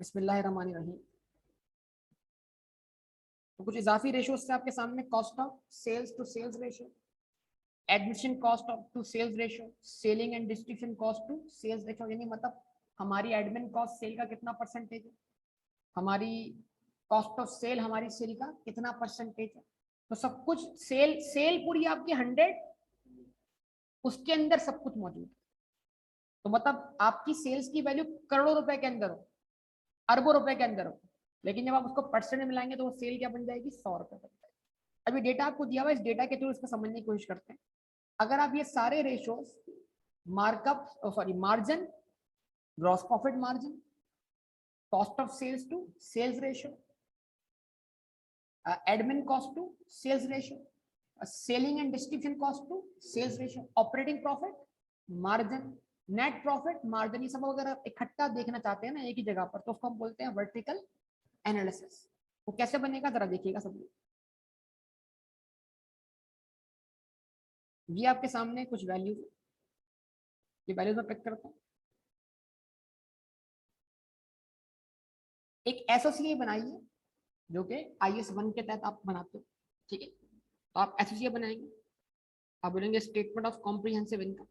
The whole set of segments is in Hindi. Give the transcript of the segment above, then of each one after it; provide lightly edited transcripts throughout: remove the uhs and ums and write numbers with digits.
बिस्मिल्लाहिर्रहमानिर्रहीम। तो कुछ इजाफी रेशियोज से आपके सामने cost of sales to sales ratio, admission cost of to sales ratio, selling and distribution cost to sales ratio, यानी मतलब हमारी एडमिन कॉस्ट सेल का कितना परसेंटेज है, हमारी कॉस्ट ऑफ सेल हमारी सेल का कितना परसेंटेज है। तो सब कुछ सेल सेल पूरी आपकी 100, उसके अंदर सब कुछ मौजूद है। तो मतलब आपकी सेल्स की वैल्यू करोड़ों रुपए के अंदर हो, अरबों रुपए के अंदर हो, लेकिन जब आप उसको परसेंट में मिलाएंगे तो वो सेल क्या बन जाएगी, 100 रुपए बन जाएगी। अभी डेटा आपको दिया हुआ है, इस डेटा के थ्रू इसको समझने की कोशिश करते हैं। अगर आप ये सारे ratios markup sorry margin, gross profit margin, cost of sales to sales ratio, admin cost to sales ratio, selling and distribution cost to sales ratio, operating profit margin, net profit margin, ये सब अगर आप इकट्ठा देखना चाहते हैं ना एक ही जगह पर, तो उसको हम बोलते हैं वर्टिकल एनालिसिस। वो कैसे बनेगा जरा देखिएगा सब लोग। ये आपके सामने कुछ वैल्यूज, ये वैल्यूज मैं पिक करता हूँ। एक एसओसीए बनाइए जो कि IS 1 के तहत आप बनाते हो, ठीक है। तो आप एसओसीए बनाएंगे, आप बोलेंगे statement of comprehensive income.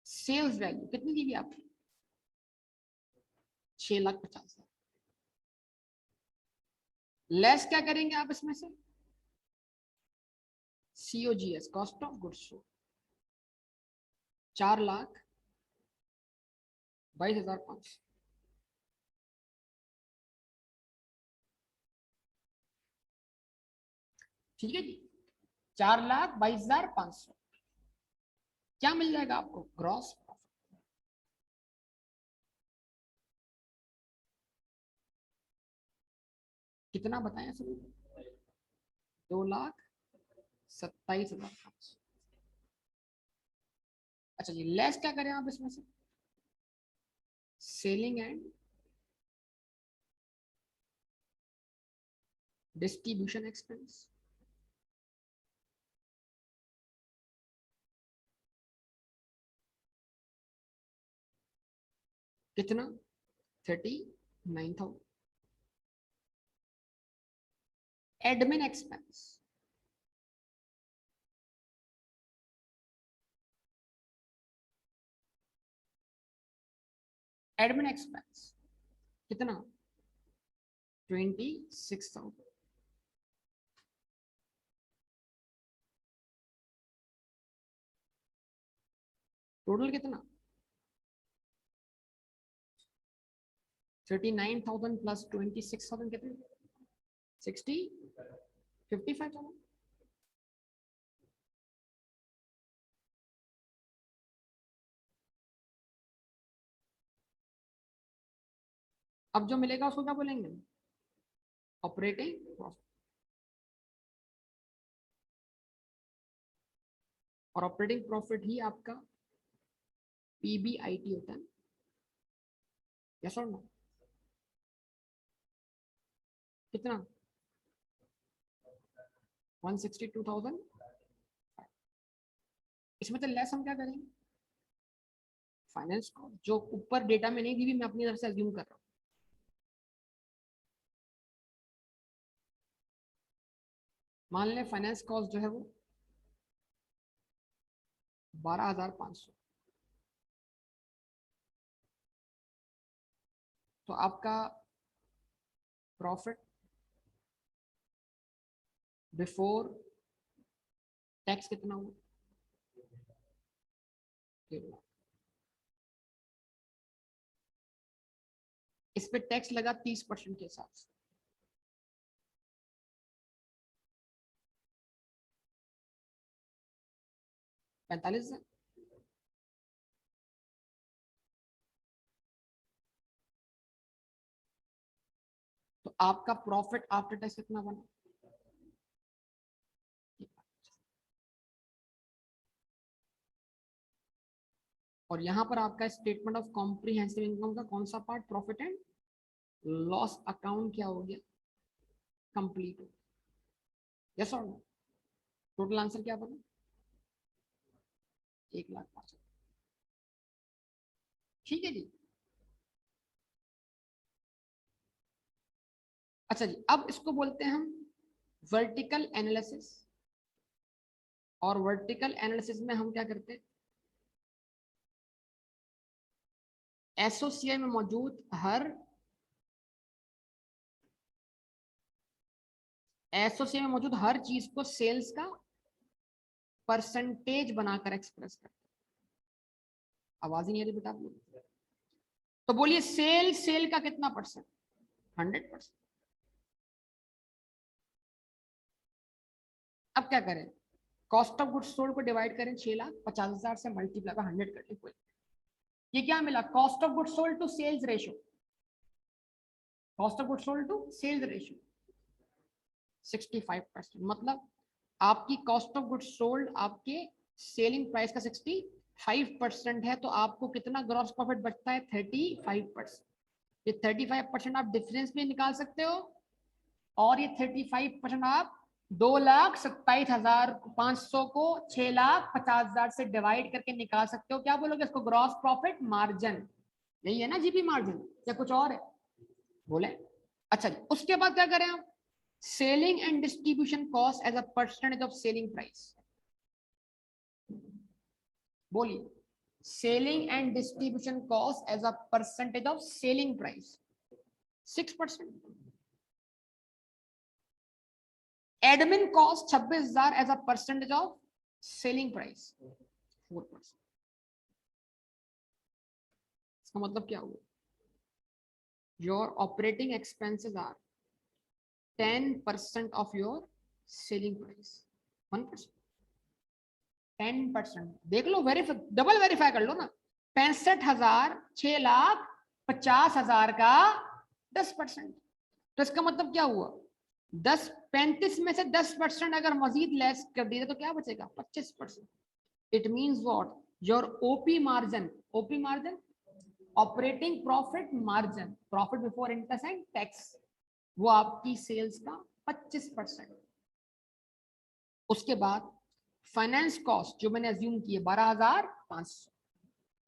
Sales value कितनी दी हुई आपकी, 6,50,000। लेस क्या करेंगे आप इसमें से, COGS cost of goods sold, 4,22,500। ठीक है जी, 4,22,500 क्या मिल जाएगा आपको, ग्रॉस प्रॉफिट। कितना बताया सभी, 2,27,500। अच्छा जी, लेस क्या करें आप इसमें से, सेलिंग एंड डिस्ट्रीब्यूशन एक्सपेंस, कितना, 39,000। एडमिन एक्सपेंस, एडमिन एक्सपेंस कितना, 26,000। टोटल कितना, 39,000 प्लस 26,000 कितना, 55,000। अब जो मिलेगा उसको क्या बोलेंगे, ऑपरेटिंग प्रॉफिट। और ऑपरेटिंग प्रॉफिट ही आपका PBIT होता है, यस और नो, कितना, 162,000। इसमें तो लेस हम क्या करेंगे, फाइनेंस कॉस्ट, जो ऊपर डेटा में नहीं दी हुई, मैं अपनी तरफ से अज्यूम कर रहा हूँ। मान लें फाइनेंस कॉस्ट जो है वो 12,500। तो आपका प्रॉफिट बिफोर टैक्स कितना हुआ, 1,00,000। इस पे टैक्स लगा 30% के हिसाब से, 45,000। तो आपका प्रॉफिट आफ्टर टैक्स कितना बना, और यहां पर आपका स्टेटमेंट ऑफ कॉम्प्रिहेंसिव इनकम का कौन सा part, profit and loss account क्या हो गया, कंप्लीट हो गया, यस और नो। टोटल आंसर क्या बना, 1,05,000। ठीक है जी। अच्छा जी, अब इसको बोलते हैं हम वर्टिकल एनालिसिस। और वर्टिकल एनालिसिस में हम क्या करते हैं, एसोसिएट में मौजूद हर चीज को सेल्स का परसेंटेज बनाकर एक्सप्रेस करते हैं। आवाज ही नहीं आ रही बेटा आप लोग, तो बोलिए सेल का कितना परसेंट? 100%। अब क्या करें, कॉस्ट ऑफ गुड्स सोल्ड को डिवाइड करें 6,50,000 से, मल्टीप्लाई बाय 100 कर लें। ये क्या मिला, cost of goods sold to sales ratio, cost of goods sold to sales ratio 65%। मतलब आपकी कॉस्ट ऑफ गुड्स सोल्ड आपके सेलिंग प्राइस का 65% है, तो आपको कितना ग्रॉस प्रॉफिट बचता है? 35%। ये 35% आप डिफरेंस में निकाल सकते हो, और ये 35% आप 2,27,500 को 6,50,000 से डिवाइड करके निकाल सकते हो। क्या बोलोगे इसको? Gross profit margin. यही है ना जीपी मार्जिन, या कुछ और है? बोले। अच्छा जी, उसके बाद क्या करें आप? Selling and distribution cost as a percentage of selling price. बोलिए, selling and distribution cost as a percentage of selling price 6%। Admin cost 26,000 as a percentage of selling price 4%। इसका मतलब क्या हुआ? Your operating expenses are 10% of your selling price 1%। 10%, देख लो, वेरीफाई, डबल वेरीफाई कर लो ना। 65,000 6,50,000 का 10%, तो इसका मतलब क्या हुआ? 35 में से 10% अगर मजीद लेस कर दिए तो क्या बचेगा? 25%। It means what? Your OP margin, operating profit margin, profit before interest and tax, वो आपकी सेल्स का 25%। उसके बाद फाइनेंस कॉस्ट जो मैंने अज्यूम की है 12,500,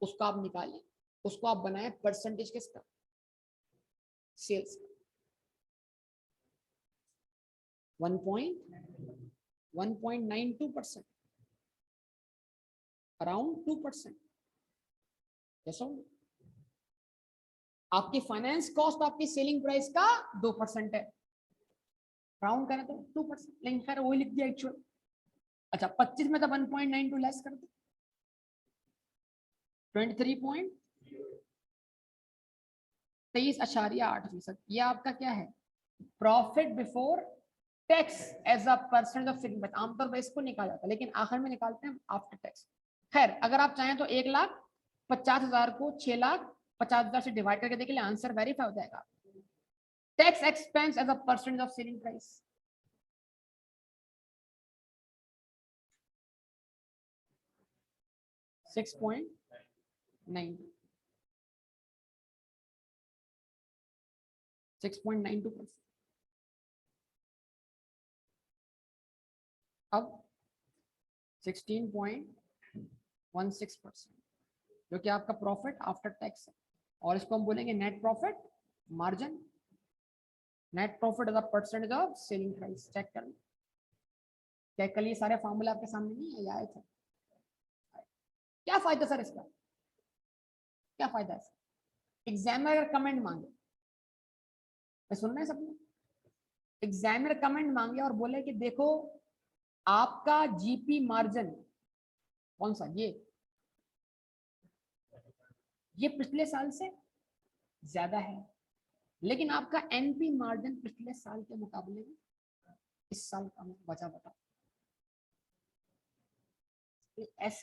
उसको आप निकालिए, उसको आप बनाए परसेंटेज किसका? सेल्स का। 1.92%, अराउंड 2%। कैसा? आपकी फाइनेंस कॉस्ट आपकी सेलिंग प्राइस का 2% है, राउंड करें तो 2%, लेकिन खैर वही लिख दिया एक्चुअल। अच्छा, 25 में तो 1.92 लेस कर दो, 23.8%। ये आपका क्या है? Profit before tax as a percent of selling price. आमतौर पर इसको निकाला जाता है, लेकिन आखिर में निकालते हैं आफ्टर टैक्स। खैर, अगर आप चाहें तो 1,50,000 को 6,50,000 से डिवाइड करके देख ले, आंसर वेरीफाई हो जाएगा। Tax expense as a percent of selling price 6.92%। अब 16.16%, जो कि आपका प्रॉफिट आफ्टर टैक्स है, और इसको हम बोलेंगे net profit margin. Net profit as a percentage of selling price. Check कर लो, चेक कर लिए, सारे फॉर्मूला आपके सामने नहीं है, आए थे। क्या फायदा सर इसका? क्या फायदा है? एग्जामिनर अगर कमेंट मांगे, मैं सुन रहे हैं सबने, एग्जामिनर कमेंट मांगे और बोले कि देखो आपका जीपी मार्जिन कौन सा, ये पिछले साल से ज्यादा है, लेकिन आपका एनपी मार्जिन पिछले साल के मुकाबले में इस साल कम है, वजह बताओ।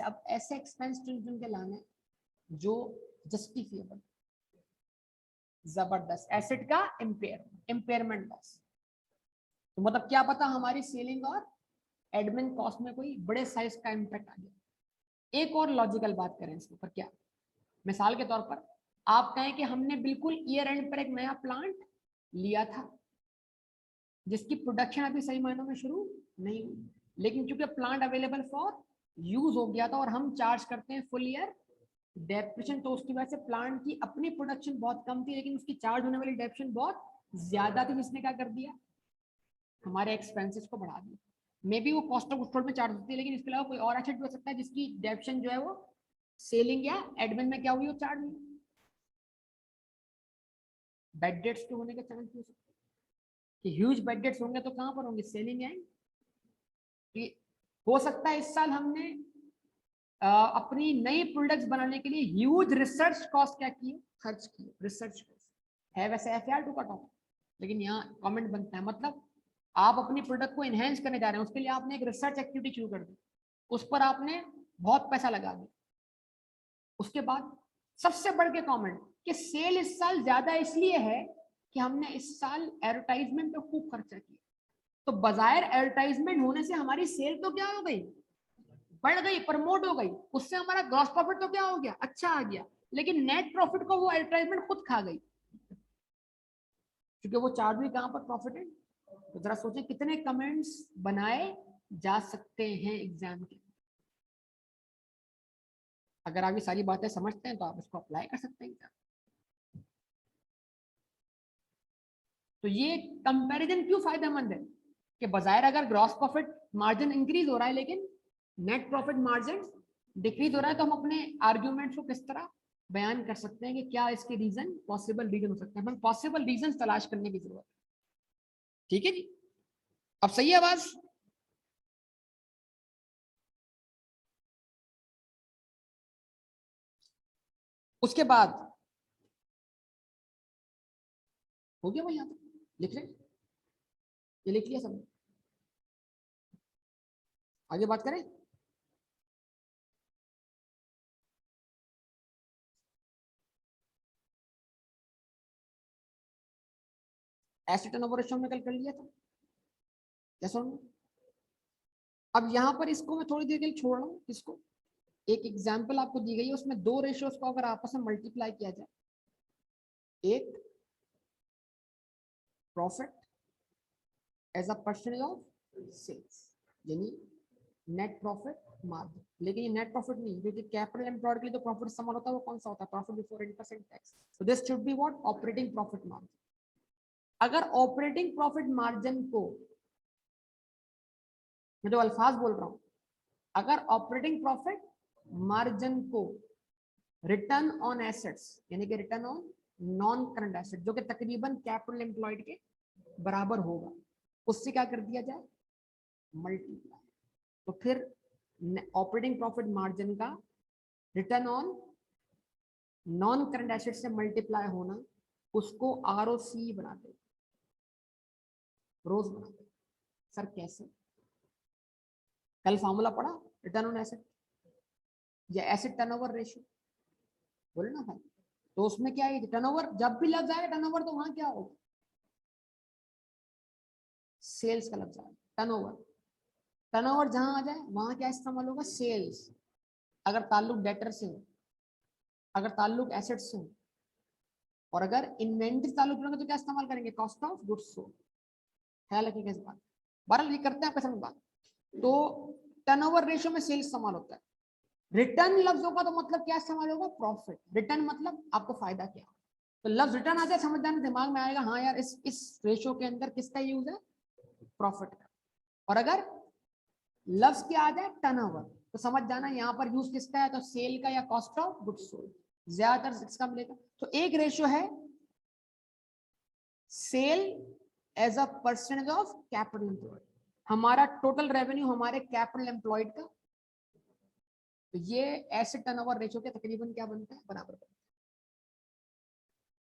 अब ऐसे एक्सपेंस चुन के लाने जो जस्टिफिएबल। जबरदस्त, एसेट का इम्पेयरमेंट लॉस। तो मतलब क्या पता हमारी सेलिंग और एडमिन कॉस्ट में कोई बड़े साइज का इम्पैक्ट आ गया। एक और लॉजिकल बात करें इसके ऊपर, क्या मिसाल के तौर पर आप कहें कि हमने बिल्कुल ईयर एंड पर एक नया प्लांट लिया था जिसकी प्रोडक्शन अभी सही मायनों में शुरू नहीं हुई, लेकिन चूंकि प्लांट अवेलेबल फॉर यूज हो गया था और हम चार्ज करते हैं फुल ईयर डेप्रिसिएशन तो उसकी वजह से प्लांट की अपनी प्रोडक्शन बहुत कम थी, लेकिन उसकी चार्ज होने वाली डेप्रिसिएशन बहुत ज्यादा थी, जिसने क्या कर दिया, हमारे एक्सपेंसेस को बढ़ा दिया। मे बी वो कॉस्ट ऑफ गुड्स सोल्ड में चार्ज होती है, लेकिन इसके अलावा कोई और एसेट भी हो सकता है जिसकी डेप्रिसिएशन जो है वो सेलिंग या एडमिन में क्या हुई, वो चार्ज हुई। बैड डेट्स के होने के चांस हो सकते हैं कि ह्यूज बैड डेट्स होंगे तो कहां पर होंगे, सेलिंग या हो सकता है इस साल हमने अपनी नई प्रोडक्ट्स बनाने के लिए ह्यूज रिसर्च कॉस्ट क्या किए, खर्च किए, रिसर्च कॉस्ट है वैसे एफआर टू का टॉपिक, लेकिन यहाँ कमेंट बनता है, मतलब आप अपनी प्रोडक्ट को एनहेंस करने जा रहे हैं, उसके लिए आपने एक रिसर्च एक्टिविटी शुरू कर दी, उस पर आपने बहुत पैसा लगा दिया। उसके बाद सबसे बढ़ के कमेंट कि सेल इस साल ज्यादा इसलिए है कि हमने इस साल एडवर्टाइजमेंट पे खूब खर्चा किया। तो बजाय एडवर्टाइजमेंट होने से हमारी सेल तो क्या हो गई, बढ़ गई, प्रमोट हो गई, उससे हमारा ग्रॉस प्रॉफिट तो क्या हो गया, अच्छा आ गया, लेकिन नेट प्रॉफिट को वो एडवर्टाइजमेंट खुद खा गई, क्योंकि वो चार्ज हुई कहां पर, प्रॉफिट है। तो जरा सोचें कितने कमेंट्स बनाए जा सकते हैं एग्जाम के। अगर आप ये सारी बातें समझते हैं तो आप इसको अप्लाई कर सकते हैं। तो ये कंपैरिजन क्यों फायदेमंद है कि बाजार अगर ग्रॉस प्रॉफिट मार्जिन इंक्रीज हो रहा है लेकिन नेट प्रॉफिट मार्जिन डिक्रीज हो रहा है, तो हम अपने आर्ग्यूमेंट्स को किस तरह बयान कर सकते हैं कि क्या इसके रीजन, पॉसिबल रीजन हो सकते हैं, हम पॉसिबल रीजन तलाश करने की जरूरत है। ठीक है जी, अब सही है आवाज? उसके बाद हो गया भाई, यहाँ तक लिख रहे, ये लिख लिया सब, आगे बात करें। एसेट टर्नओवर रेशियो में कल कर लिया था, कैसा? अब यहाँ पर इसको मैं थोड़ी देर के लिए छोड़ रहा हूँ, इसको एक एग्जाम्पल आपको दी गई है, उसमें दो रेशियोज को अगर आपस में मल्टीप्लाई किया जाए, एक profit as a percentage of sales, यानी नेट प्रॉफिट मार्जिन, लेकिन ये नेट प्रॉफिट नहीं, क्योंकि कैपिटल एम्प्लॉयड के लिए जो प्रॉफिट समान होता है वो कौन सा होता है, profit before interest and tax, so this should be what, operating profit margin. अगर ऑपरेटिंग प्रॉफिट मार्जिन को, मैं जो अल्फाज बोल रहा हूं, अगर ऑपरेटिंग प्रॉफिट मार्जिन को रिटर्न ऑन एसेट्स यानी कि return on non current asset जो कि तकरीबन कैपिटल एम्प्लॉयड के बराबर होगा, उससे क्या कर दिया जाए, मल्टीप्लाई, तो फिर ऑपरेटिंग प्रॉफिट मार्जिन का return on non current asset से मल्टीप्लाई होना, उसको आरओसी बनाते, रोज बनाते। सर कैसे? कल फॉर्मूला पढ़ा, रिटर्न ऑन एसेट या एसेट टर्नओवर रेशियो, बोले ना भाई, तो उसमें क्या है, टर्नओवर जब भी लग जाएगा टर्नओवर तो वहां क्या होगा, सेल्स का लग जाएगा टर्नओवर, टर्नओवर जहां आ जाए वहां क्या इस्तेमाल होगा, सेल्स। अगर ताल्लुक डेटर से हो, अगर ताल्लुक एसेट से हो, और अगर इन्वेंट्री ताल्लुक होगा तो क्या इस्तेमाल करेंगे, कॉस्ट ऑफ गुड्स सोल्ड। ख्याल रखिएगा इस बात, बहरहाल ये करते हैं आपका समझ बात। तो टर्नओवर रेशियो में सेल्स इस्तेमाल होता है, रिटर्न लफ्ज होगा तो मतलब क्या इस्तेमाल होगा, प्रॉफिट, रिटर्न मतलब आपको फायदा क्या, तो लफ्ज रिटर्न आ जाए समझ जाने दिमाग में आएगा, हाँ यार इस रेशियो के अंदर किसका यूज है, प्रॉफिट का। और अगर लफ्ज क्या आ जाए, टर्नओवर, तो समझ जाना यहाँ पर यूज किसका है, तो सेल का या कॉस्ट ऑफ गुड्स सोल्ड, ज्यादातर इसका मिलेगा। तो एक रेशियो है sale as a percentage of capital employed, हमारा टोटल रेवेन्यू हमारे कैपिटल एम्प्लॉयड का, तो ये एसेट टर्नओवर रेशियो के तकरीबन क्या बनता है, बराबर बनता है।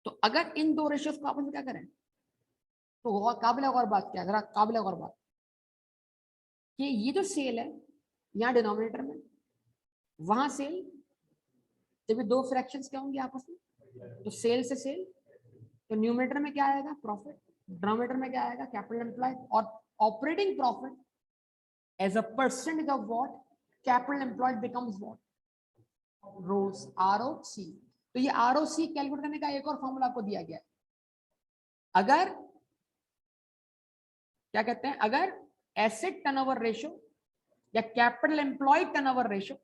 तो अगर इन दो रेशियोज को आपस में क्या करें, तो काबिल और बात क्या, जरा काबिल और बात कि ये जो सेल है यहाँ डिनोमिनेटर में, वहां सेल, जब दो फ्रैक्शंस क्या होंगे आपस में, तो सेल से सेल, तो न्यूमरेटर में क्या आएगा, प्रॉफिट, डिनोमिनेटर में क्या आएगा, कैपिटल एम्प्लॉयड, और operating profit as a percentage of what, capital employed becomes what, ROCE, R O C. तो ये आरओसी कैलकुलेट करने का एक और फॉर्मूला आपको दिया गया है, अगर क्या कहते हैं, अगर एसेट टर्नओवर रेशियो या capital employed turnover ratio,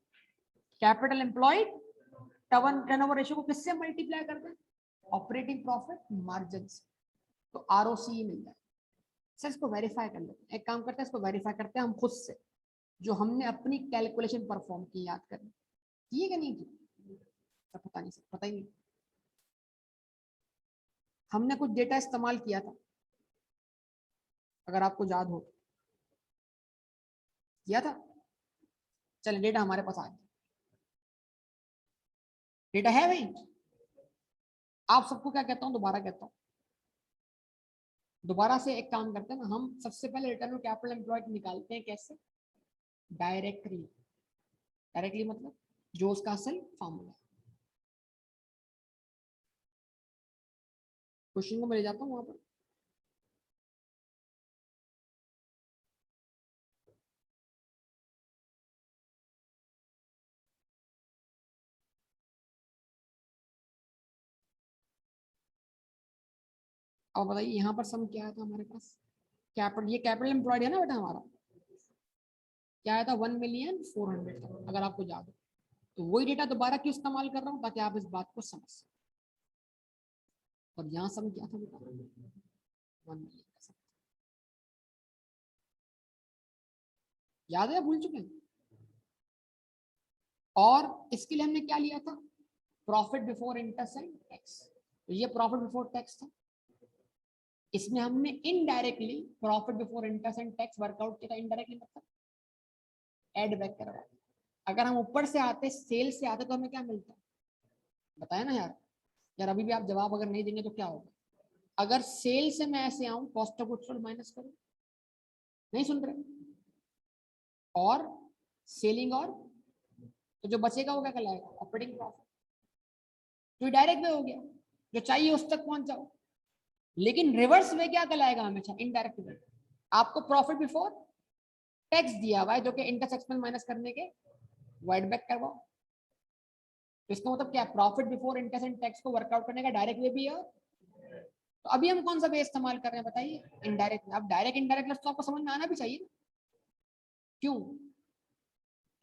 capital employed turnover ratio को किससे मल्टीप्लाई करते हैं? ऑपरेटिंग प्रॉफिट मार्जिन से, तो आरओसी मिल जाए। सर इसको वेरीफाई कर लेते हैं, एक काम करते हैं इसको वेरीफाई करते हैं हम खुद से, जो हमने अपनी कैलकुलेशन परफॉर्म की, याद करें की है कि नहीं की? सर पता नहीं, सर पता ही नहीं, हमने कुछ डेटा इस्तेमाल किया था, अगर आपको याद हो किया था। चलिए डेटा हमारे पास आ गया, डेटा है भाई। आप सबको क्या कहता हूँ, दोबारा कहता हूँ, दोबारा से एक काम करते हैं ना, हम सबसे पहले रिटर्न ऑन कैपिटल एम्प्लॉयड निकालते हैं। कैसे? डायरेक्टली। डायरेक्टली मतलब जो उसका असल फॉर्मूला है। क्वेश्चन को मैं ले जाता हूँ वहां पर। अब बताइए यहाँ पर सम क्या आया था हमारे पास? कैपिटल, ये कैपिटल एम्प्लॉयड है ना बेटा हमारा, क्या आया था? 1,400,000, अगर आपको याद हो। तो वही डेटा दोबारा क्यों इस्तेमाल कर रहा हूँ, ताकि आप इस बात को समझ सकें। और यहाँ सम क्या था बेटा? 1 मिलियन का सम। याद है, भूल चुके हैं? और इसके लिए हमने क्या लिया था? Profit before interest and tax. तो ये प्रॉफिट बिफोर टैक्स था। इसमें हमने indirectly profit before interest and tax workout किया था। इनडायरेक्टली मतलब एड बैक करवा। अगर हम ऊपर से आते, सेल से आते, तो हमें क्या मिलता? बताया ना यार। यार अभी भी आप जवाब अगर नहीं देंगे तो क्या होगा? अगर सेल से मैं ऐसे आऊं, cost of goods sold minus करूं, नहीं सुन रहे? और सेलिंग, और तो जो बचेगा वो क्या कहलाएगा? Operating profit. जो डायरेक्ट वे हो गया, जो चाहिए उस तक पहुंच जाओ। लेकिन रिवर्स वे क्या कहलाएगा? हमेशा इनडायरेक्ट वे। आपको प्रॉफिट बिफोर टैक्स दिया हुआ है, जो कि इंटरेस्ट एक्सपेंस माइनस करने के वाइड बैक करवाओ। तो इसका मतलब क्या? Profit before interest and tax को वर्कआउट करने का डायरेक्ट वे भी है। तो अभी हम कौन सा वे इस्तेमाल कर रहे हैं बताइए? इनडायरेक्ट। अब डायरेक्ट इनडायरेक्ट तो आपको समझ में आना भी चाहिए। क्यों?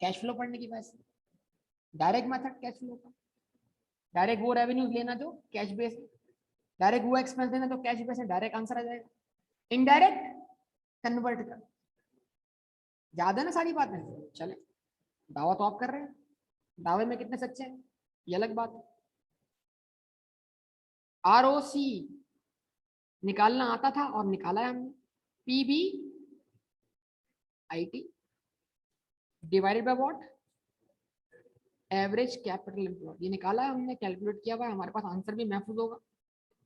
कैश फ्लो पढ़ने की वजह से। डायरेक्ट मेथड कैश फ्लो का, डायरेक्ट वो रेवेन्यूज लेना जो कैश बेस है, डायरेक्ट वो एक्सपेंस देना जो कैश बेस है, डायरेक्ट आंसर आ जाएगा। इनडायरेक्ट कन्वर्ट कर। याद है ना सारी बातें? चले, दावा तो आप कर रहे हैं, दावे में कितने सच्चे हैं ये अलग बात है। आरओसी निकालना आता था और निकाला है हमने। P B I T divided by what? Average capital employed. ये निकाला है हमने, कैलकुलेट किया हुआ है, हमारे पास आंसर भी महफूज होगा।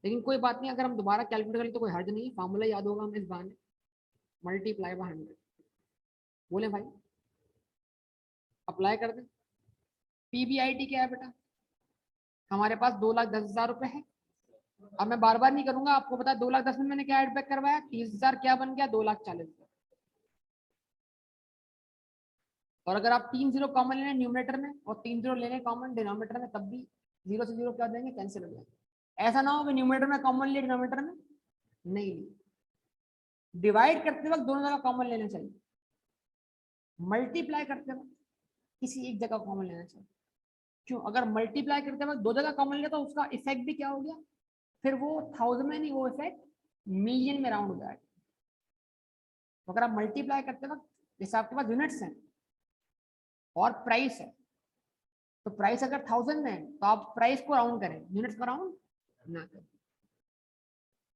लेकिन कोई बात नहीं, अगर हम दोबारा कैलकुलेट करें तो कोई हर्ज नहीं है, फार्मूला याद होगा हमें इस बहाने। Multiply by 100। बोले भाई अप्लाई कर दे। पीबीआईटी क्या है बेटा? हमारे पास 2,10,000 रुपए है। अब मैं बार बार नहीं करूंगा, आपको पता है 2,10,000 में मैंने क्या एड बैक करवाया? 30,000 क्या बन गया? 2,40,000। और अगर आप 3 जीरो कॉमन लेने न्यूमरेटर में और 3 जीरो लेने कॉमन डिनोमिनेटर में, तब भी जीरो से जीरो क्या हो जाएंगे? कैंसिल हो जाएंगे। ऐसा ना हो कि न्यूमरेटर में कॉमन लिए डिनोमिनेटर में नहीं लिए। डिवाइड करते वक्त दोनों जगह कॉमन लेना चाहिए, मल्टीप्लाई करते वक्त किसी एक जगह कॉमन लेना चाहिए। क्यों? अगर मल्टीप्लाई करते वक्त दो जगह कॉमन लिया तो उसका इफेक्ट भी क्या हो गया? फिर वो 1000 में नहीं, वो इफेक्ट मिलियन में राउंड हो जाएगा। तो अगर आप मल्टीप्लाई करते वक्त, जैसे आपके पास यूनिट्स हैं और प्राइस है, तो प्राइस अगर 1000 में है तो आप प्राइस को राउंड करें, यूनिट्स को राउंड ना करें,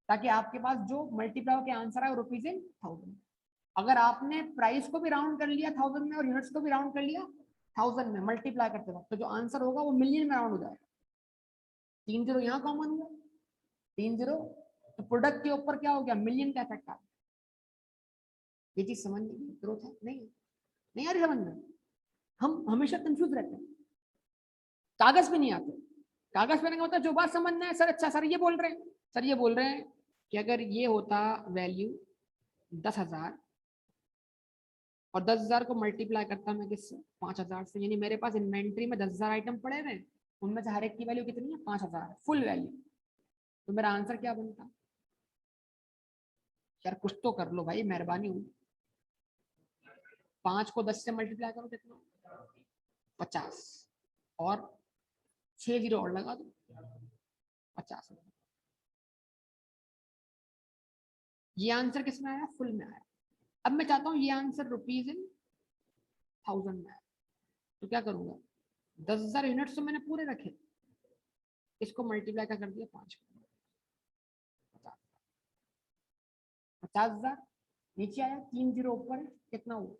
ताकि आपके पास जो मल्टीप्लाई के आंसर है रुपीज इन 1000। अगर आपने प्राइस को भी राउंड कर लिया 1000 में और यूनिट्स को भी राउंड कर लिया 1000 में मल्टीप्लाई करते वक्त, तो जो आंसर होगा वो मिलियन में राउंड हो जाएगा। 3 जीरो यहाँ कॉमन हुआ, 3 जीरो, तो प्रोडक्ट के ऊपर क्या हो गया? मिलियन का इफेक्ट आ गया। ये चीज समझने की जरूरत है। नहीं आ रही समझ में? हम हमेशा कंफ्यूज रहते हैं, कागज पे नहीं आते। कागज पे नहीं होता, जो बात समझना है सर, अच्छा सर ये बोल रहे हैं, सर ये बोल रहे हैं कि अगर ये होता वैल्यू 10,000 और 10,000 को मल्टीप्लाई करता मैं किससे? 5,000 से, यानी मेरे पास इन्वेंट्री में 10,000 आइटम पड़े हुए हैं, उनमें से हर एक की वैल्यू कितनी है? 5,000 फुल वैल्यू। तो मेरा आंसर क्या बनता? यार कुछ तो कर लो भाई, मेहरबानी हुई। 5 को 10 से मल्टीप्लाई करो, कितना? 50। और 6 जीरो और लगा दो, 50। ये आंसर किसमें आया? फुल में आया। अब मैं चाहता हूं ये आंसर रुपीज इन 1000 में आया, तो क्या करूंगा? 10,000 यूनिट्स तो मैंने पूरे रखे, इसको मल्टीप्लाई कर दिया 5, 50,000 नीचे आया, 3 जीरो ऊपर है, कितना हुआ?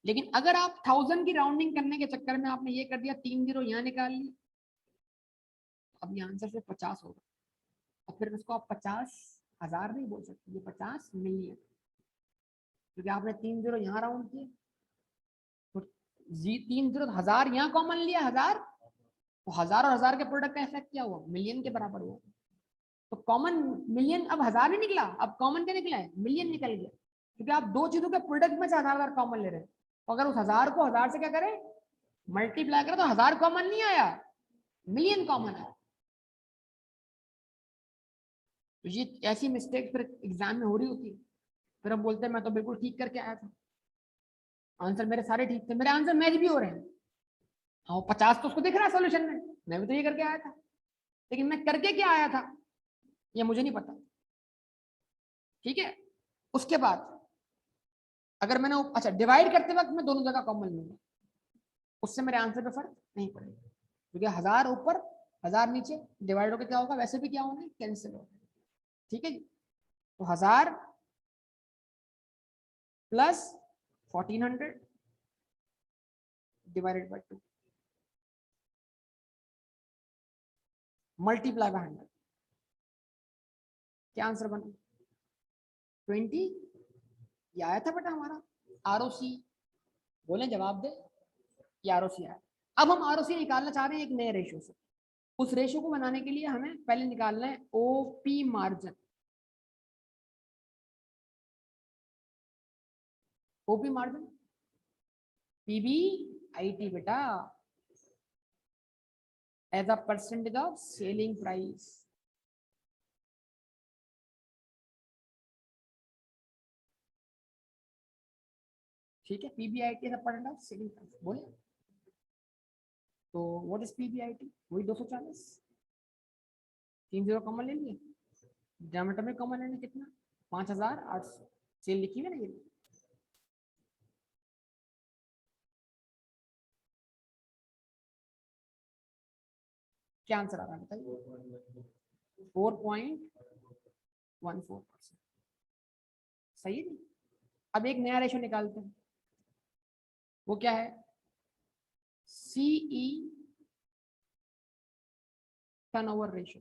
लेकिन अगर आप 1000 की राउंडिंग करने के चक्कर में आपने ये कर दिया, 3 जीरो यहाँ निकाल ली, अब ये आंसर से 50 होगा, और फिर इसको आप 50,000 नहीं बोल सकते, ये 50 मिलियन, क्योंकि आपने 3 जीरो यहाँ राउंड किए, तो 3 जीरो 1000 यहाँ कॉमन लिया, 1000, तो 1000 और 1000 के प्रोडक्ट का इफेक्ट क्या हुआ? मिलियन के बराबर हुआ। तो कॉमन मिलियन अब 1000 नहीं निकला, अब कॉमन क्या निकला है? मिलियन निकल गया, क्योंकि आप दो चीजों के प्रोडक्ट में से 1000 कॉमन ले रहे हैं। तो अगर उस 1000 को 1000 से क्या करें? मल्टीप्लाई करें, तो 1000 कॉमन नहीं आया, मिलियन कॉमन आया। तो ये ऐसी मिस्टेक फिर एग्जाम में हो रही होती है, फिर हम बोलते हैं मैं तो बिल्कुल ठीक करके आया था, आंसर मेरे सारे ठीक थे, मेरे आंसर मैच भी हो रहे हैं। हाँ 50 तो उसको दिख रहा है सोल्यूशन में, मैं भी तो ये करके आया था, लेकिन मैं करके क्या आया था ये मुझे नहीं पता। ठीक है, उसके बाद अगर मैंने अच्छा डिवाइड करते वक्त मैं दोनों जगह कॉमन लूंगा, उससे मेरे आंसर पे फर्क नहीं पड़ेगा, क्योंकि 1000 ऊपर 1000 नीचे डिवाइड होकर क्या होगा? वैसे भी क्या होंगे? कैंसिल होगा। ठीक है जी, तो 1000 plus 1400 divided by 2 multiply by 100, क्या आंसर बना? 20। ये आया था बेटा हमारा आरओसी, बोले जवाब दे, ये आरओसी आया। अब हम आरओसी निकालना चाह रहे हैं एक नए रेशियो से, उस रेशियो को बनाने के लिए हमें पहले निकालना है OP margin. OP margin PBIT बेटा, as a percentage of selling price. ठीक है, PBIT as a percentage of selling price बोले, तो व्हाट इज पीबीआईटी? वही 240, 3 जीरो कॉमन ले लिए, डिनोमिनेटर में कॉमन लेना कितना? 5800, सेल लिखी है ना ये, क्या आंसर आ रहा है बताइए? 4.14%, सही है नहीं? अब एक नया रेशो निकालते हैं, वो क्या है? C E turnover ratio.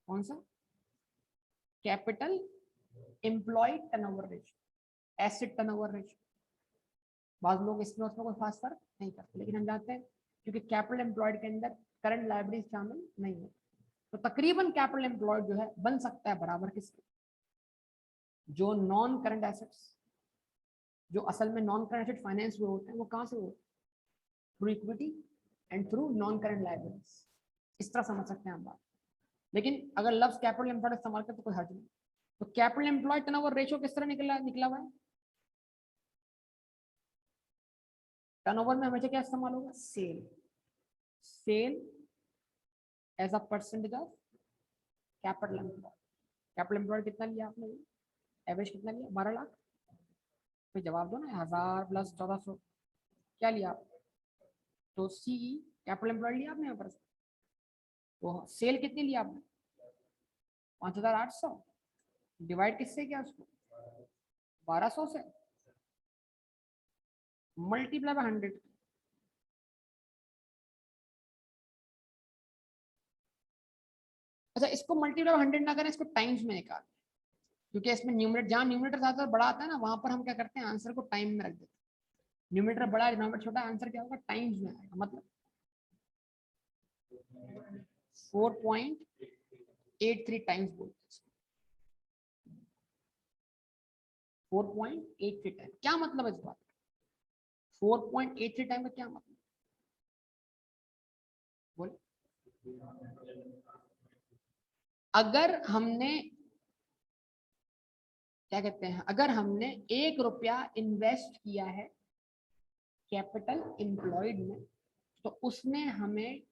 कौन सा? Capital employed turnover ratio, asset turnover ratio. बाद लोग इसमें उसमें कोई खास फर्क नहीं करते, लेकिन हम जानते हैं क्योंकि कैपिटल एम्प्लॉयड के अंदर करंट लायबिलिटीज शामिल नहीं है, तो तकरीबन कैपिटल एम्प्लॉयड जो है बन सकता है बराबर किसके? जो नॉन करंट एसेट्स, जो असल में नॉन करंट एसेट फाइनेंस में होते हैं, वो कहाँ से होते हैं? Through equity and through non current liabilities. इस तरह समझ सकते हैं हम बात, लेकिन अगर लफ्ज कैपिटल एम्प्लॉयड इस्तेमाल करते तो कोई हर्ज नहीं। तो कैपिटल एम्प्लॉयड टर्नओवर रेशियो किस तरह निकला हुआ है? टर्नओवर में हमेशा क्या इस्तेमाल होगा? Sale, sale as a percentage of capital employed. Capital employed कितना लिया आपने? एवरेज कितना लिया? 12 लाख। फिर जवाब दो ना, 1000 प्लस 1400 क्या लिया आप? तो सी कैपिटल एम्प्लॉयड लिया आपने यहाँ पर, तो सेल कितनी लिया आपने? 5800 डिवाइड किससे किया उसको? 1200 से, मल्टीप्लाई बाय 100। अच्छा इसको मल्टीप्लाई बाय 100 ना करें, इसको टाइम्स में निकाल, क्योंकि इसमें न्यूमरेटर, जहां न्यूमरेटर ज्यादा बड़ा आता है ना, वहां पर हम क्या करते हैं? आंसर को टाइम में रख देते हैं। न्यूमरेटर बड़ा, डिनोमिनेटर छोटा, आंसर क्या होगा? टाइम्स में आएगा, मतलब 4.83 टाइम्स बोलते हैं। 4.83 टाइम क्या मतलब है इस बात? 4.83 टाइम का क्या मतलब? बोले, अगर हमने क्या कहते हैं, अगर हमने 1 रुपया इन्वेस्ट किया है कैपिटल एम्प्लॉयड में, तो उसने हमें,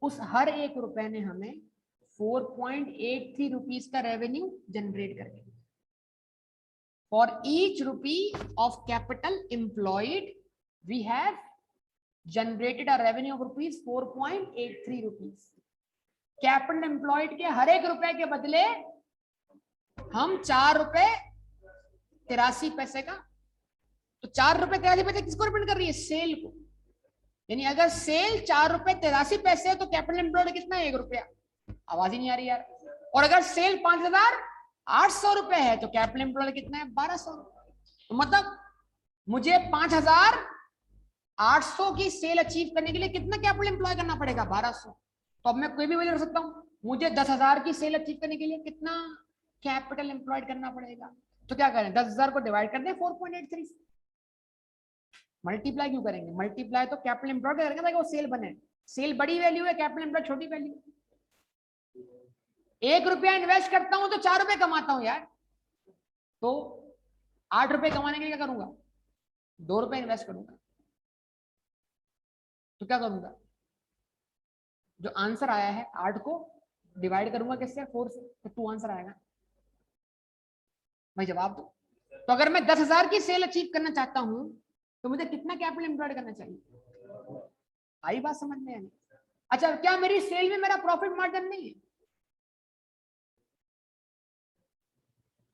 उस हर 1 रुपए ने हमें 4.83 रुपीज का रेवेन्यू जनरेट करके, for each rupee of capital employed we have generated a revenue of rupees 4.83 rupees. Capital employed के हर 1 रुपए के बदले हम 4 रुपए 83 पैसे का, तो 4 रुपए 83 पैसे किसको रिप्रेजेंट कर रही है? सेल को। यानी अगर सेल 4 रुपए 83 पैसे है तो कैपिटल एम्प्लॉयड कितना है? 1 रुपया। आवाज ही नहीं आ रही यार। और अगर सेल 5,800 रुपए है तो कैपिटल एम्प्लॉयड कितना है? 1,200। तो मतलब मुझे 5,800 की सेल अचीव करने के लिए कितना कैपिटल एम्प्लॉय करना पड़ेगा? 1,200। तो अब मैं कोई भी वैल्यू रख सकता हूं। मुझे 10,000 की सेल अचीव करने के लिए कितना कैपिटल एम्प्लॉयड करना पड़ेगा? तो क्या करें? 10,000 को डिवाइड कर दें 4.83। मल्टीप्लाई क्यों करेंगे? मल्टीप्लाई तो कैपिटल एम्प्लॉयड करेंगे ताकि वो सेल बने। सेल बड़ी वैल्यू है, कैपिटल एम्प्लॉयड छोटी वैल्यू। 1 रुपया इन्वेस्ट करता हूं तो 4 रुपए कमाता हूं यार। तो 8 रुपए कमाने के लिए क्या करूंगा? 2 रुपए इन्वेस्ट करूंगा। तो क्या करूंगा? जो आंसर आया है 8 को डिवाइड करूंगा किससे? 4 से, तो 2 आंसर आएगा। भाई जवाब दो। तो अगर मैं 10,000 की सेल अचीव करना चाहता हूं तो मुझे कितना कैपिटल एम्प्लॉयड करना चाहिए? आई बात समझ में? नहीं? अच्छा, क्या मेरी सेल में मेरा प्रॉफिट मार्जिन नहीं है?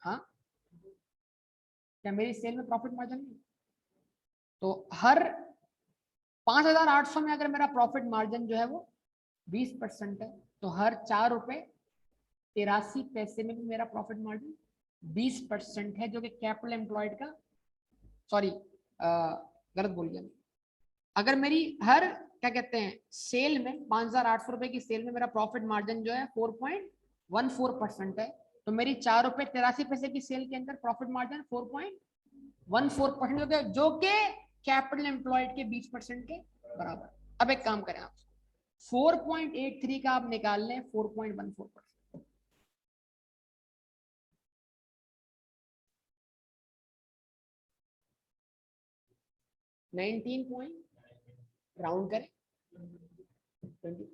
हाँ, क्या मेरी सेल में प्रॉफिट मार्जिन नहीं है? तो हर 5,800 में अगर मेरा प्रॉफिट मार्जिन जो है वो 20% है, तो हर 4 रुपए 83 पैसे में भी मेरा प्रॉफिट मार्जिन 20% है, जो कि कैपिटल एम्प्लॉयड का, सॉरी गलत बोल गया। अगर मेरी हर, क्या कहते हैं, सेल में 5,800 रुपए की सेल में मेरा प्रॉफिट मार्जिन जो है 4.14% है, तो मेरी 4 रुपए 83 पैसे की सेल के अंदर प्रॉफिट मार्जिन 4.14% जो कि कैपिटल एम्प्लॉयड के 20% के बराबर। अब एक काम करें, आप 4.83 का आप निकाल लें 4.14%। 19 पॉइंट राउंड करें 20।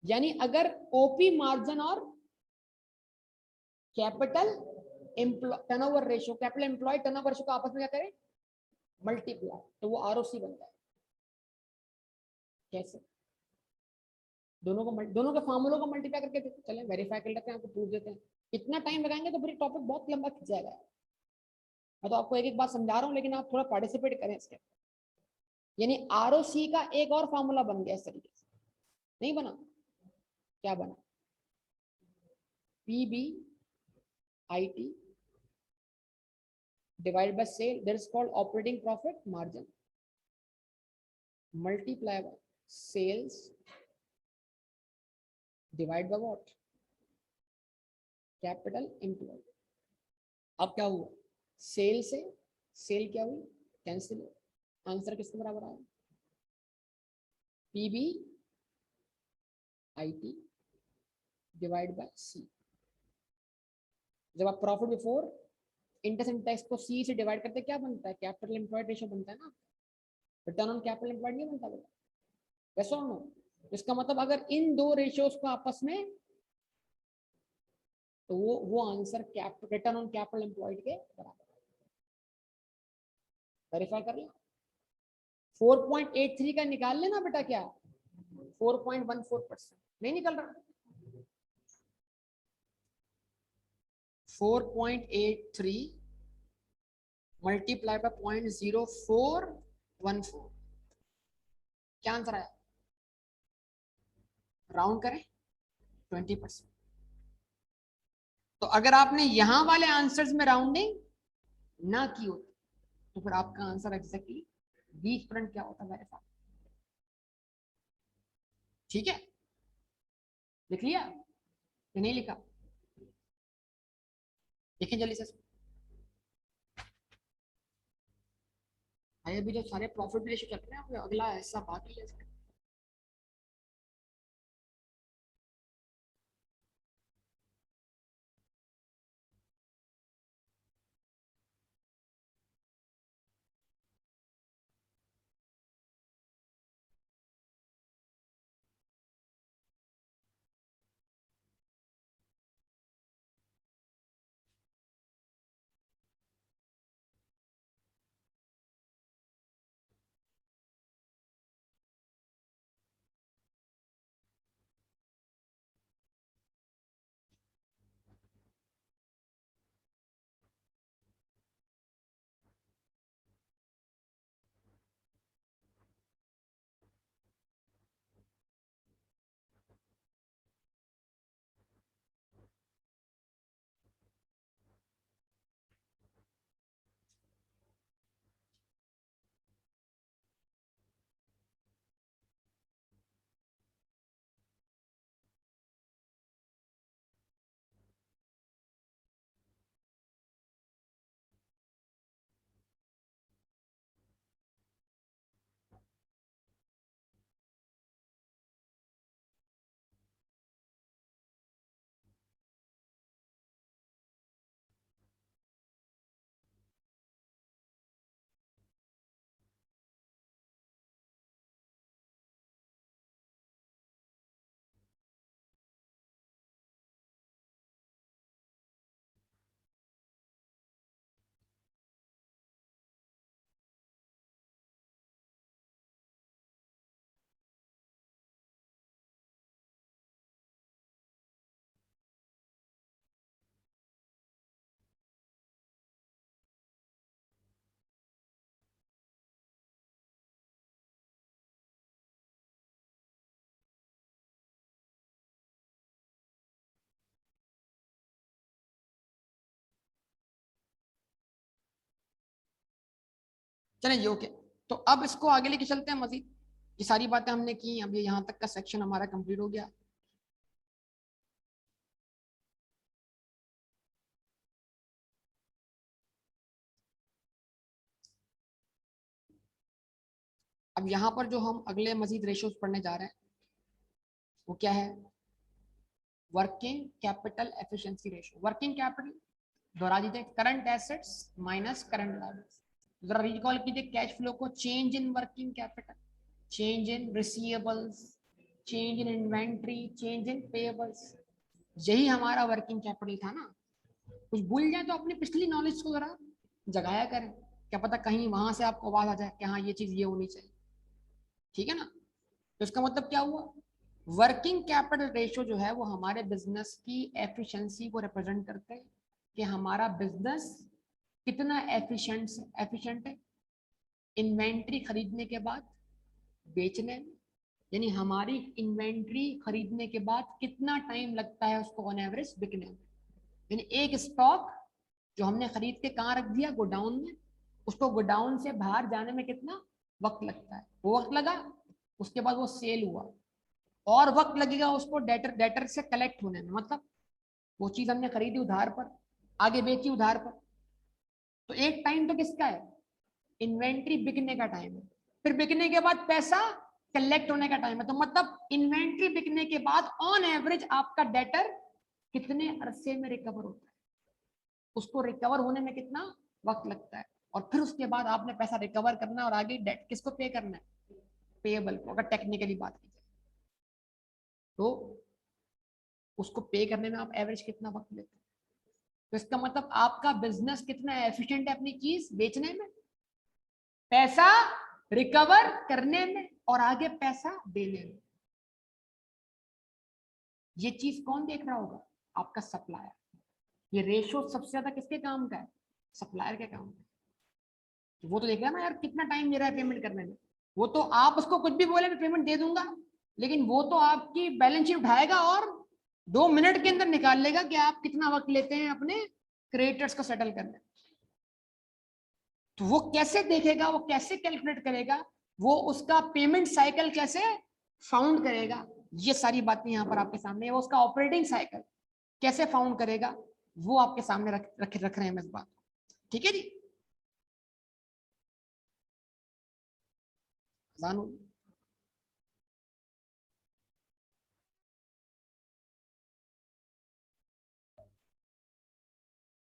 यानी अगर ओपी मार्जिन और capital turnover ratio, capital employ turnover ratio को आपस में क्या करें? मल्टीप्लाई, तो वो आरओसी बनता है। कैसे? दोनों के फॉर्मूलों को मल्टीप्लाई करके चलें, वेरीफाई कर लेते हैं, आपको प्रूफ देते हैं। इतना टाइम लगाएंगे तो फिर टॉपिक बहुत लंबा खिंच जाएगा। मैं तो आपको एक एक बात समझा रहा हूँ, लेकिन आप थोड़ा पार्टिसिपेट करें इसके। यानी आरओसी का एक और फॉर्मूला बन गया इस तरीके से। नहीं बना? क्या बना? P B IT divided by sale, that is called operating profit margin, multiply by sales divided by what? Capital employed। अब क्या हुआ? सेल से सेल क्या हुई? कैंसिल। आंसर किसके बराबर आया? पीबी IT डिवाइड बाय सी। जब आप profit before interest and tax को सी से डिवाइड करते क्या बनता है? कैपिटल एम्प्लॉयड रेशियो बनता है ना। रिटर्न ऑन कैपिटल एम्प्लॉयड नहीं बनता बेटा? वैसा नो। इसका मतलब अगर इन दो रेशियोज को आपस में, तो वो answer return on capital employed के बराबर। वेरीफाई कर लो। 4.83 का निकाल लेना बेटा। क्या? 4.14%। नहीं निकल रहा? 4.83 मल्टीप्लाई बाय 0.0414। क्या आंसर आया? राउंड करें 20%। तो अगर आपने यहां वाले आंसर्स में राउंडिंग ना की होती तो फिर आपका आंसर एग्जैक्टली 20% क्या होता मेरे साथ? ठीक है, लिख लिया कि नहीं लिखा? लिखें जल्दी से। भाई अभी जो सारे प्रॉफिट रेशियो चल रहे हैं, अगला ऐसा बाकी है। चलिए जी, ओके। तो अब इसको आगे लेके चलते हैं मजीद। ये सारी बातें हमने की, अब ये यहाँ तक का सेक्शन हमारा कंप्लीट हो गया। अब यहाँ पर जो हम अगले मजीद रेशियोज पढ़ने जा रहे हैं वो क्या है? Working capital efficiency ratio. Working capital दोहरा दीजिए, current assets minus current liabilities. जरा रिकॉल कीजिए कैश फ्लो को। Change in working capital, change in receivables, change in inventory, change in payables, यही हमारा वर्किंग कैपिटल था ना। कुछ भूल जाए तो अपनी पिछली नॉलेज को जरा जगाया करें, क्या पता कहीं वहां से आपको आवाज आ जाए कि हाँ ये चीज ये होनी चाहिए। ठीक है ना? तो इसका मतलब क्या हुआ? वर्किंग कैपिटल रेशियो जो है वो हमारे बिजनेस की एफिशिएंसी को रिप्रेजेंट करते हैं कि हमारा बिजनेस कितना एफिशिएंट है इन्वेंट्री खरीदने के बाद बेचने में। यानी हमारी इन्वेंट्री खरीदने के बाद कितना टाइम लगता है उसको ऑन एवरेज बिकने में। यानी एक स्टॉक जो हमने खरीद के कहाँ रख दिया, गोडाउन में, उसको गोडाउन से बाहर जाने में कितना वक्त लगता है, वो वक्त लगा, उसके बाद वो सेल हुआ, और वक्त लगेगा उसको डेटर से कलेक्ट होने में। मतलब वो चीज हमने खरीदी उधार पर, आगे बेची उधार पर, तो एक टाइम तो किसका है? इन्वेंट्री बिकने का टाइम है। फिर बिकने के बाद पैसा कलेक्ट होने का टाइम है। तो मतलब इन्वेंट्री बिकने के बाद ऑन एवरेज आपका डेटर कितने अरसे में रिकवर होता है, उसको रिकवर होने में कितना वक्त लगता है, और फिर उसके बाद आपने पैसा रिकवर करना है और आगे डेट किसको पे करना है? पेएबल को, अगर टेक्निकली बात की जाए तो उसको पे करने में आप एवरेज कितना वक्त लेते हैं। तो इसका मतलब आपका बिजनेस कितना एफिशिएंट है अपनी चीज बेचने में, पैसा रिकवर करने में, और आगे पैसा देने में। ये चीज कौन देख रहा होगा? आपका सप्लायर। ये रेशो सबसे ज्यादा किसके काम का है? सप्लायर के काम का है। तो वो तो देख रहा है ना यार कितना टाइम ले रहा है पेमेंट करने में। वो तो आप उसको कुछ भी बोले मैं पेमेंट दे दूंगा, लेकिन वो तो आपकी बैलेंस शीट उठाएगा और 2 मिनट के अंदर निकाल लेगा कि आप कितना वक्त लेते हैं अपने क्रेडिटर्स को सेटल करने। तो वो कैसे देखेगा, वो कैसे कैलकुलेट करेगा, वो उसका पेमेंट साइकिल कैसे फाउंड करेगा, ये सारी बातें यहाँ पर आपके सामने है। वो उसका ऑपरेटिंग साइकिल कैसे फाउंड करेगा, वो आपके सामने रख रहे हैं इस बात। ठीक है जी। जानू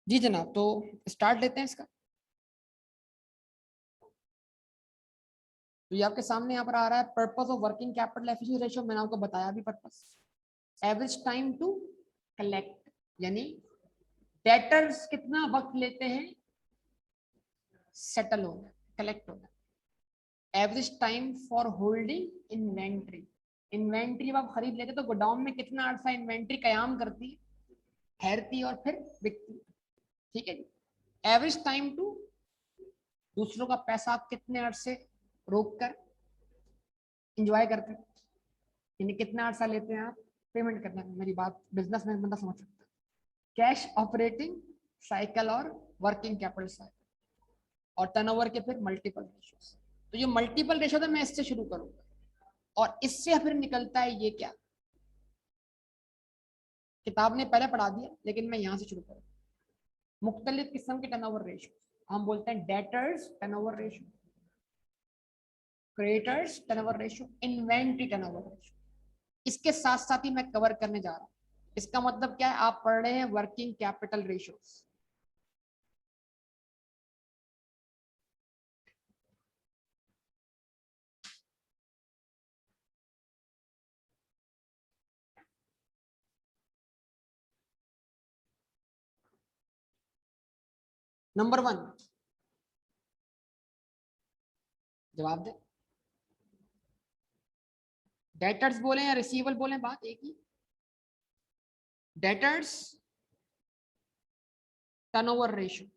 जी जनाब, तो स्टार्ट लेते हैं इसका। तो ये आपके सामने यहाँ पर आ रहा है purpose of working capital efficiency ratio. मैंने आपको बताया भी purpose. Average time to collect, यानी डेटर्स कितना वक्त लेते हैं सेटल होना, कलेक्ट होना। Average time for holding inventory, inventory जब आप खरीद लेते तो गोडाउन में कितना अर्सा इन्वेंट्री कयाम करती है, ठहरती है और फिर बिकती है। ठीक है जी। एवरेज टाइम टू दूसरों का पैसा आप कितने अरसे रोक कर इंजॉय करते हैं, यानी कितना अर्सा लेते हैं आप पेमेंट करने में। मेरी बात बिजनेस में बंदा समझ सकता है। कैश ऑपरेटिंग साइकिल और वर्किंग कैपिटल साइकिल, और टर्नओवर के फिर मल्टीपल रेशियोज। तो ये मल्टीपल रेशियो था, मैं इससे शुरू करूंगा, और इससे फिर निकलता है ये क्या, किताब ने पहले पढ़ा दिया लेकिन मैं यहां से शुरू करूंगा। मुख्तलिफ किस्म के टर्नओवर रेशियो हम बोलते हैं, debtors turnover ratio, creditors turnover ratio, inventory turnover ratio. इसके साथ साथ ही मैं कवर करने जा रहा हूं। इसका मतलब क्या है? आप पढ़ रहे हैं वर्किंग कैपिटल रेशियोज। नंबर 1, जवाब दे। डेटर्स बोले या रिसीवेबल बोले, बात एक ही। डेटर्स टर्नओवर रेशियो,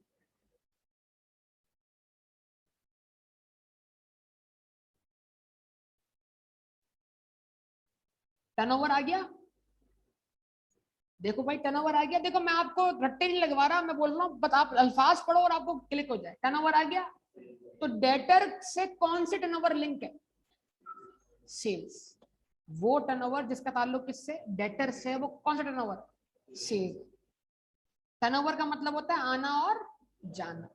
टर्नओवर आ गया। देखो भाई टर्नओवर आ गया, देखो मैं आपको रट्टे नहीं लगवा रहा, मैं बोल रहा हूँ बस आप अल्फाज पढ़ो और आपको क्लिक हो जाए। टर्नओवर आ गया, तो डेटर से कौन से टर्नओवर लिंक है? सेल्स। वो टर्नओवर जिसका ताल्लुक किससे? डेटर से। वो कौन सा टर्नओवर? सेल्स। टर्नओवर का मतलब होता है आना और जाना।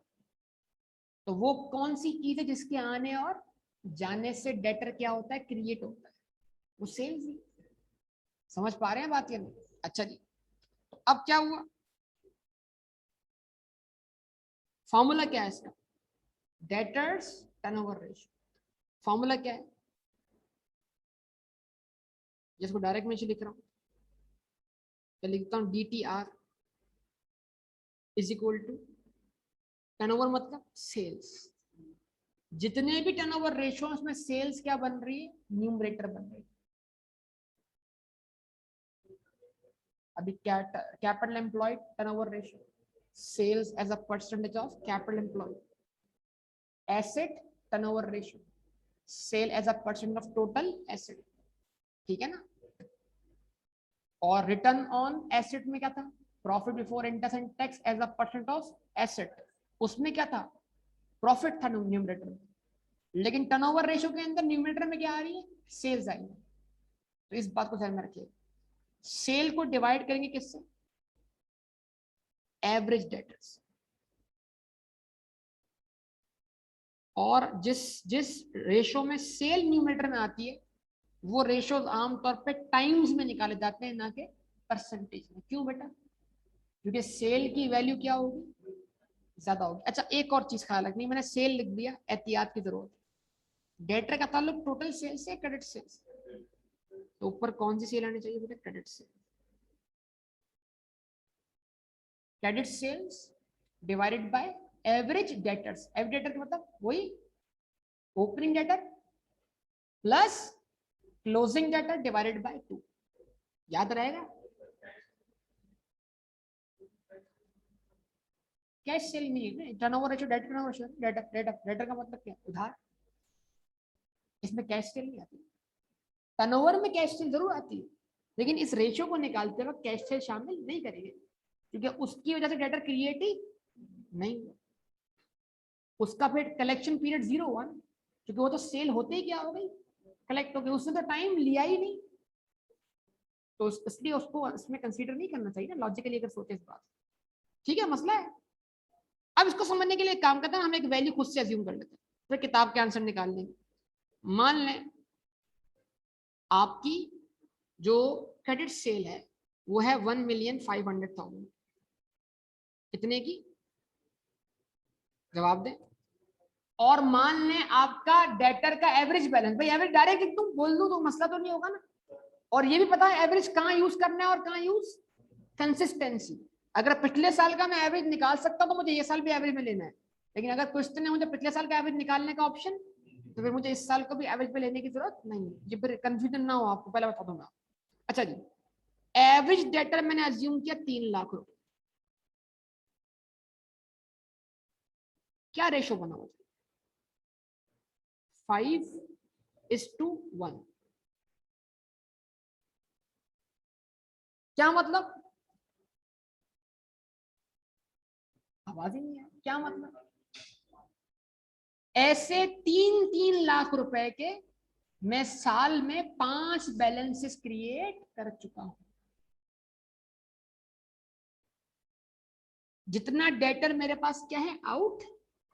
तो वो कौन सी चीज है जिसके आने और जाने से डेटर क्या होता है? क्रिएट होता है। वो सेल्स ही। समझ पा रहे हैं बात या नहीं? अच्छा जी, तो अब क्या हुआ? फॉर्मूला क्या है इसका? Debtors turnover ratio. फॉर्मूला क्या है? जिसको डायरेक्ट में लिख रहा हूं, तो लिखता हूं DTR is equal to turnover मतलब सेल्स। जितने भी टर्नओवर रेशियो में सेल्स क्या बन रही है? न्यूमरेटर बन रही है। अभी capital employed turnover ratio, sales as a percentage of capital employed, asset turnover ratio, sale as a percent of total asset. ठीक है ना? और रिटर्न ऑन एसेट में क्या था? Profit before interest and tax as a percent of asset. उसमें क्या था? प्रॉफिट था न्यूमरेटर में। लेकिन टर्नओवर रेशियो के अंदर न्यूमरेटर में क्या आ रही है? सेल्स आई है। तो इस बात को ध्यान में रखिए। सेल को डिवाइड करेंगे किससे? Average debtors. और जिस जिस रेशो में सेल न्यूमरेटर में आती है, वो रेशो आमतौर पे टाइम्स में निकाले जाते हैं, ना कि परसेंटेज में। क्यों बेटा? क्योंकि सेल की वैल्यू क्या होगी? ज्यादा होगी। अच्छा, एक और चीज ख्याल रखनी, मैंने सेल लिख दिया, एहतियात की जरूरत है। डेटर का ताल्लुक टोटल सेल से, क्रेडिट सेल्स। तो ऊपर कौन सी सेल आनी चाहिए बेटा? Credit sale. Credit sales divided by average debtors. Average debtor का मतलब वही opening debtor plus closing debtor divided by 2। याद रहेगा? कैश सेल नहीं है, turnover ratio, debt turnover ratio. Debtor debtor debtor का मतलब क्या? उधार। इसमें कैश सेल नहीं आती। टर्नओवर में कैश सेल जरूर आती है, लेकिन इस रेशियो को निकालते वक्त कैश सेल शामिल नहीं करेंगे, क्योंकि उसकी वजह से डेटर क्रिएट ही नहीं हुआ। उसका फिर कलेक्शन पीरियड 0 हुआ ना, क्योंकि वो तो सेल होते ही क्या हो गई? कलेक्ट हो गई। उसने तो टाइम लिया ही नहीं, तो इसलिए उसको इसमें कंसीडर नहीं करना चाहिए ना, लॉजिकली अगर सोचे इस बात। ठीक है, मसला है। अब इसको समझने के लिए काम करते हैं, हम एक वैल्यू खुद से अज्यूम कर लेते हैं, फिर किताब के आंसर निकाल लेंगे। मान लें आपकी जो क्रेडिट सेल है वो है 1,500,000। कितने की? जवाब दें। और मान लें आपका डेटर का एवरेज बैलेंस, भाई एवरेज डायरेक्ट तुम बोल दो तो मसला तो नहीं होगा ना। और ये भी पता है एवरेज कहाँ यूज करना है और कहाँ यूज? कंसिस्टेंसी। अगर पिछले साल का मैं एवरेज निकाल सकता हूं तो मुझे ये साल भी एवरेज में लेना है, लेकिन अगर क्वेश्चन है मुझे पिछले साल का एवरेज निकालने का ऑप्शन, तो फिर मुझे इस साल को भी एवरेज पे लेने की जरूरत नहीं है। ये फिर कंफ्यूजन ना हो आपको, पहले बता दूंगा। अच्छा जी, एवरेज डेटर मैंने अज्यूम किया 3,00,000 रुपए। क्या रेशो बना हुआ? 5:1। क्या मतलब? आवाज ही नहीं है। क्या मतलब? ऐसे 3-3 लाख रुपए के मैं साल में 5 बैलेंसेस क्रिएट कर चुका हूं। जितना डेटर मेरे पास क्या है? आउट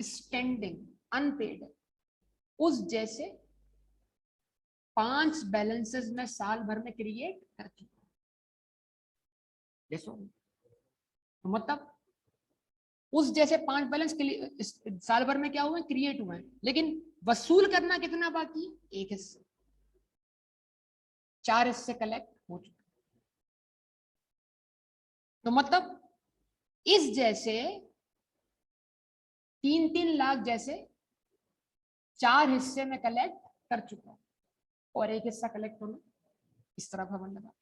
स्टैंडिंग, अनपेड, उस जैसे 5 बैलेंसेस में साल भर में क्रिएट कर चुका हूं। तो मतलब उस जैसे 5 बैलेंस साल भर में क्या हुए? क्रिएट हुए हैं, लेकिन वसूल करना कितना बाकी है? एक हिस्सा। 4 हिस्से कलेक्ट हो चुके। तो मतलब इस जैसे 3-3 लाख जैसे 4 हिस्से में कलेक्ट कर चुका हूं, और एक हिस्सा कलेक्ट होना इस तरफ है लगा।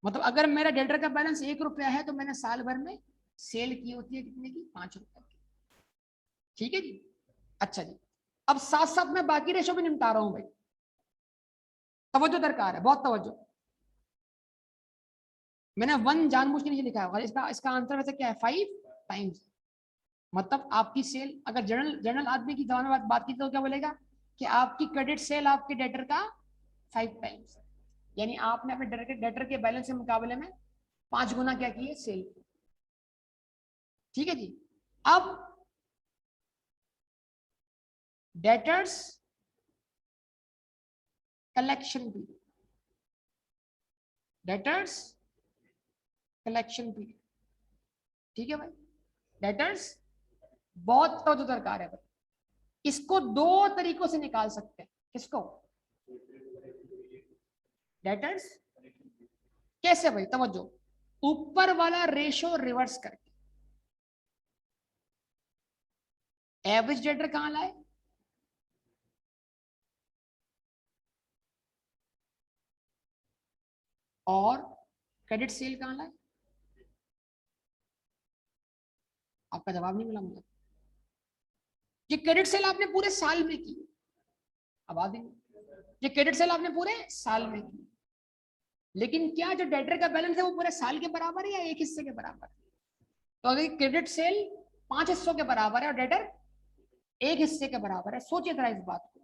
मतलब अगर मेरा डेल्टर का बैलेंस 1 रुपया है तो मैंने साल भर में सेल की होती है कितने की? 5 रुपए की। ठीक है जी। अच्छा जी, अब साथ साथ में बाकी रेशो भी निपटा रहा हूं भाई। तवज्जो दरकार है, बहुत तवज्जो। मैंने 1 जानबूझ के नीचे लिखा है, इसका इसका आंसर वैसे क्या है? 5 टाइम्स। मतलब आपकी सेल, अगर जनरल आदमी की जबान में बात की तो क्या बोलेगा कि आपकी क्रेडिट सेल आपके डेटर का 5 टाइम्स, यानी आपने अपने डेटर के बैलेंस के मुकाबले में 5 गुना क्या किए, सेल। ठीक है जी। अब debtors collection period, debtors collection period. ठीक है भाई, डेटर्स बहुत तो दरकार है भाई। इसको दो तरीकों से निकाल सकते हैं। किसको? डेटर्स। कैसे भाई? तवज्जो, ऊपर वाला रेशो रिवर्स करके एवरेज डेटर कहां लाए, और क्रेडिट सेल कहां लाए? आपका जवाब नहीं मिला मुझे। ये क्रेडिट सेल आपने पूरे साल में की, अब आ देंगे, ये क्रेडिट सेल आपने पूरे साल में की, लेकिन क्या जो डेटर का बैलेंस है वो पूरे साल के बराबर है या एक हिस्से के बराबर है? तो अगर क्रेडिट सेल 5 हिस्सों के बराबर है और डेटर एक हिस्से के बराबर है, सोचिए जरा इस बात को।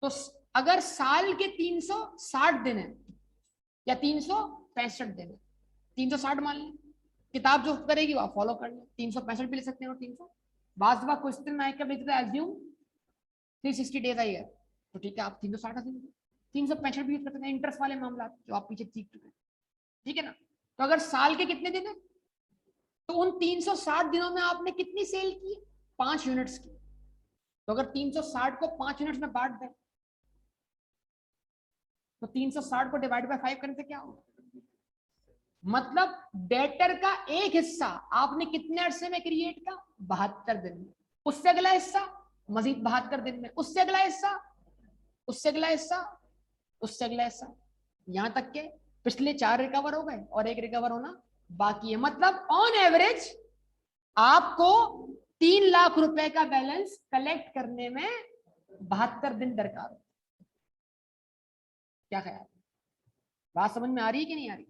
तो अगर साल के 360 दिन है या 365 दिन है, 360 मान लें, किताब जो करेगी वो आप फॉलो कर लें, 365 भी ले सकते हैं और 300। बात क्वेश्चन में क्या लिखता है, एज्यूम 360 डेज आई है, तो ठीक है आप 360 दिन, 365 भी यूज कर सकते हैं, इंटरेस्ट वाले मामला जो आप पीछे सीख चुके हैं। ठीक है ना? तो अगर साल के कितने दिन है, तो उन 360 दिनों में आपने कितनी सेल की, 5 यूनिट्स की। तो अगर 360 को 5 यूनिट्स में बांट दें, तो 360 को डिवाइड बाय 5 करने से क्या होगा, मतलब डेटर का एक हिस्सा आपने कितने अरसे में क्रिएट का, 72 दिन में। उससे अगला हिस्सा मजीद 72 दिन में, उससे अगला हिस्सा, उससे अगला हिस्सा, उससे अगला हिस्सा, यहां तक के पिछले 4 रिकवर हो गए और एक रिकवर होना बाकी है। मतलब ऑन एवरेज आपको 3 लाख रुपए का बैलेंस कलेक्ट करने में 72 दिन दरकार हो। क्या ख्याल, बात समझ में आ रही है कि नहीं आ रही?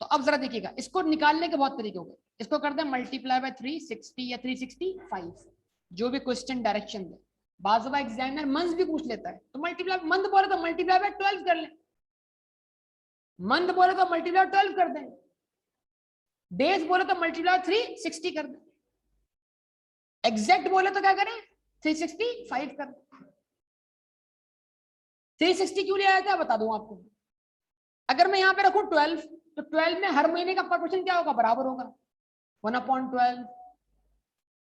तो अब जरा देखिएगा, इसको निकालने के बहुत तरीके हो गए। इसको कर दें मल्टीप्लाई बाय 360 या 365, जो भी क्वेश्चन डायरेक्शन दे। बाजू एग्जामिनर मंथ भी पूछ लेता है, तो मल्टीप्लाई, मंथ बोले तो मल्टीप्लाई बाय 12 कर ले, मंथ बोले तो मल्टीप्लाई 12 कर दें, डेज बोले तो मल्टीप्लाई 360 कर दें, एग्जैक्ट बोले तो क्या करें, 365 कर दें। 360 क्यों ले आया था बता दूं आपको। अगर मैं यहां पे रखूं 12, तो 12 में हर महीने का प्रोपोर्शन क्या होगा, बराबर होगा 1/12,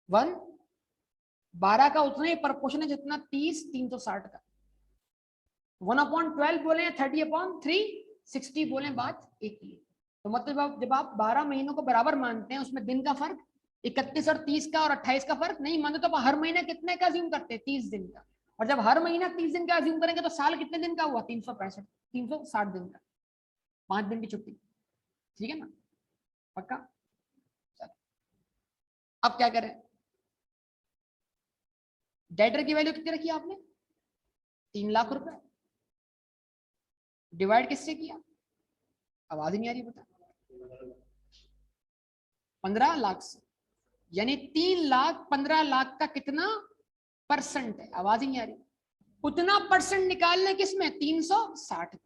1 12 का उतना ही प्रोपोर्शन है जितना 30 360 का। 1/12 बोले या 30/360 बोले, बात एक ही है। तो मतलब जब आप 12 महीनों को बराबर मानते हैं, उसमें दिन का फर्क 31 और 30 का और 28 का फर्क नहीं मानते, तो हर महीना कितने का अज्यूम करते हैं, 30 दिन का। और जब हर महीना 30 दिन का अज्यूम करेंगे तो साल कितने दिन का हुआ, 365, 360 दिन का, 5 दिन की छुट्टी। ठीक है ना, पक्का? अब क्या करें, डेटर की वैल्यू कितनी रखी आपने, 3 लाख रुपए, डिवाइड किससे किया, आवाज ही नहीं आ रही, बता, 15 लाख से, यानी 3 लाख 15 लाख का कितना परसेंट है, आवाज ही नहीं आ रही। उतना परसेंट निकालने किसमें, 360।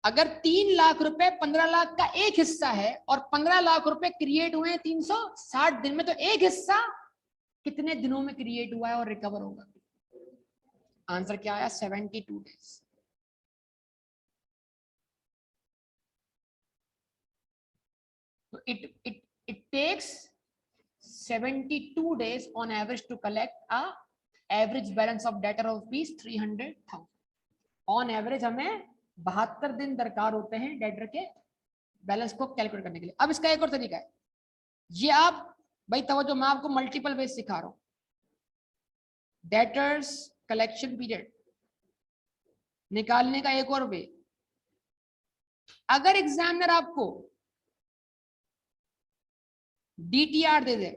अगर 3 लाख रुपए 15 लाख का एक हिस्सा है और 15 लाख रुपए क्रिएट हुए हैं 360 दिन में, तो एक हिस्सा कितने दिनों में क्रिएट हुआ है और रिकवर होगा? आंसर क्या आया, 72 डेज। तो it takes 72 days on average to collect a average balance of debtor of rupees 300,000। On average हमें 72 दिन दरकार होते हैं डेटर के बैलेंस को कैलकुलेट करने के लिए। अब इसका एक और तरीका है, ये आप भाई तवज्जो, मैं आपको मल्टीपल वेज सिखा रहा हूं। डेटर्स कलेक्शन पीरियड निकालने का एक और वे, अगर एग्जामिनर आपको डीटीआर दे दे,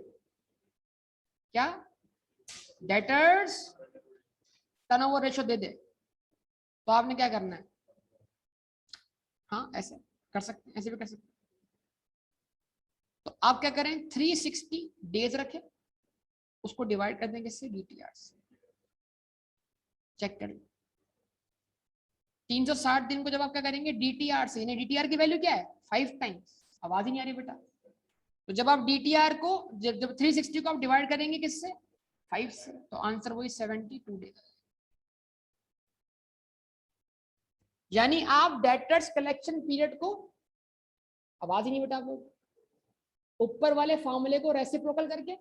क्या, डेटर्स टर्नओवर रेशियो दे दे, तो आपने क्या करना है, हाँ ऐसे कर सकते हैं, ऐसे भी कर सकते हैं। तो आप क्या करें, 360 डेज रखें, उसको डिवाइड कर देंगे इससे DTR से, चेक कर लो। 360 दिन को जब आप क्या करेंगे DTR से, DTR की वैल्यू क्या है 5 टाइम्स, आवाज ही नहीं आ रही बेटा, तो जब आप DTR को जब 360 को आप डिवाइड करेंगे किससे 5 से, तो आंसर वही 72 डेज। यानी आप डेटर्स कलेक्शन पीरियड को, आवाज ही नहीं बेटा, वो ऊपर वाले फॉर्मूले को रेसिप्रोकल करके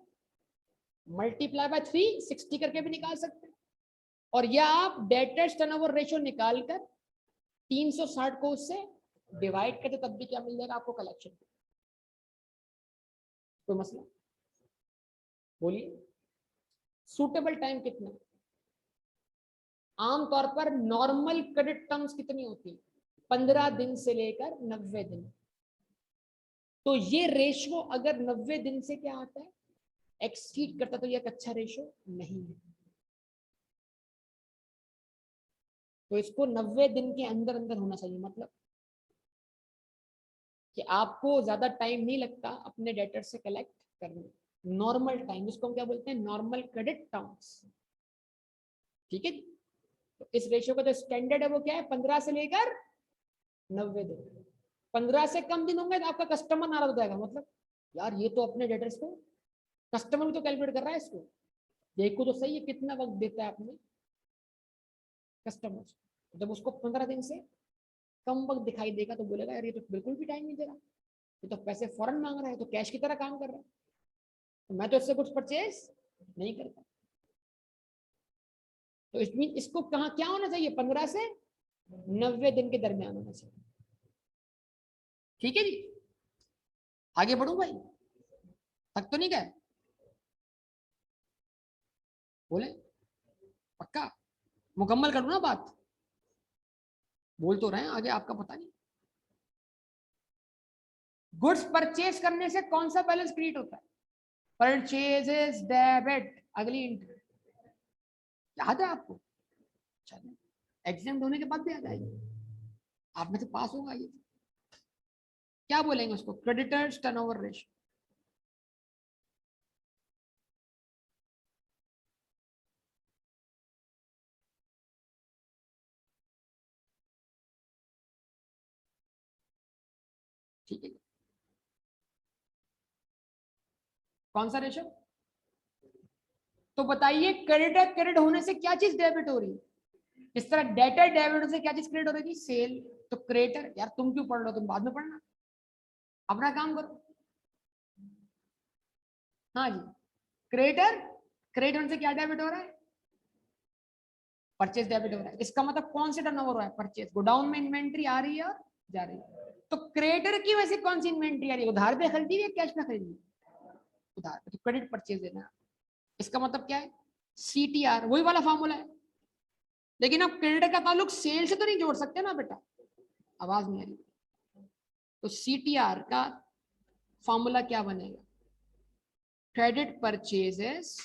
मल्टीप्लाई बाय 360 करके भी निकाल सकते हैं, और या आप डेटर्स टर्नओवर रेशियो निकालकर 360 को उससे डिवाइड करते तब भी क्या मिल जाएगा आपको कलेक्शन। कोई मसला, बोलिए। सूटेबल टाइम कितना, आमतौर पर नॉर्मल क्रेडिट टर्म्स कितनी होती है 15 दिन से लेकर 90 दिन। तो ये रेशियो अगर 90 दिन से क्या आता है एक्सीड करता तो ये एक अच्छा रेशियो नहीं है, तो इसको 90 दिन के अंदर अंदर होना चाहिए, मतलब कि आपको ज्यादा टाइम नहीं लगता अपने डेटर से कलेक्ट करने, नॉर्मल टाइम, इसको हम क्या बोलते हैं नॉर्मल क्रेडिट टर्म्स, ठीक है। तो इस रेशियो का जो स्टैंडर्ड है वो क्या है 15 से लेकर 90 दिन। 15 से कम दिन होंगे तो आपका कस्टमर नाराज हो जाएगा, मतलब यार ये तो अपने डेटर्स को, कस्टमर भी तो कैलकुलेट कर रहा है इसको, देखो तो सही है कितना वक्त देता है अपने कस्टमर, जब उसको 15 दिन से कम वक्त दिखाई देगा तो बोलेगा यार ये तो बिल्कुल भी टाइम नहीं दे रहा, ये तो पैसे फौरन मांग रहा है, तो कैश की तरह काम कर रहा है, तो मैं तो इससे कुछ परचेज नहीं करता। तो इसको कहा क्या होना चाहिए 15 से 90 दिन के दरमियान होना चाहिए, ठीक है जी। आगे बढ़ू भाई, तक तो नहीं गए, बोले पक्का, मुकम्मल करूँ ना बात, बोल तो रहे हैं आगे आपका पता नहीं। गुड्स परचेज करने से कौन सा बैलेंस क्रिएट होता है, परचेजेस डेबिट, अगली एंट्री याद है आपको, चलो एग्जाम होने के बाद भी याद आएगी, आप में से पास होगा ये, क्या बोलेंगे उसको क्रेडिटर्स टर्नओवर रेशियो, ठीक है। कौन सा रेशियो, तो बताइए क्रेडिट क्रेडिट होने से क्या चीज डेबिट हो रही है, इस तरह डेटर डेबिट होने से क्या चीज क्रेडिट हो रही थी सेल, तो क्रेडिटर, यार तुम क्यों पढ़ रहे हो, तुम बाद में पढ़ना, अपना काम करो। हाँ जी, क्रेडिटर, क्रेडिट होने से क्या डेबिट हो रहा है परचेज डेबिट हो रहा है, इसका मतलब कौन से टर्नओवर हो रहा है परचेज, गोडाउन में इन्वेंट्री आ रही है और जा रही है, तो क्रेडिटर की वैसे कौन सी इन्वेंट्री आ रही है, उधार पे खरीदी है या कैश में खरीदी, उधार पे, तो क्रेडिट परचेज देना, इसका मतलब क्या है CTR, वही वाला फॉर्मूला है, लेकिन आप क्रेडिट का ताल्लुक सेल से तो नहीं जोड़ सकते ना बेटा, आवाज नहीं आ रही, तो CTR का फॉर्मूला क्या बनेगा, credit purchases,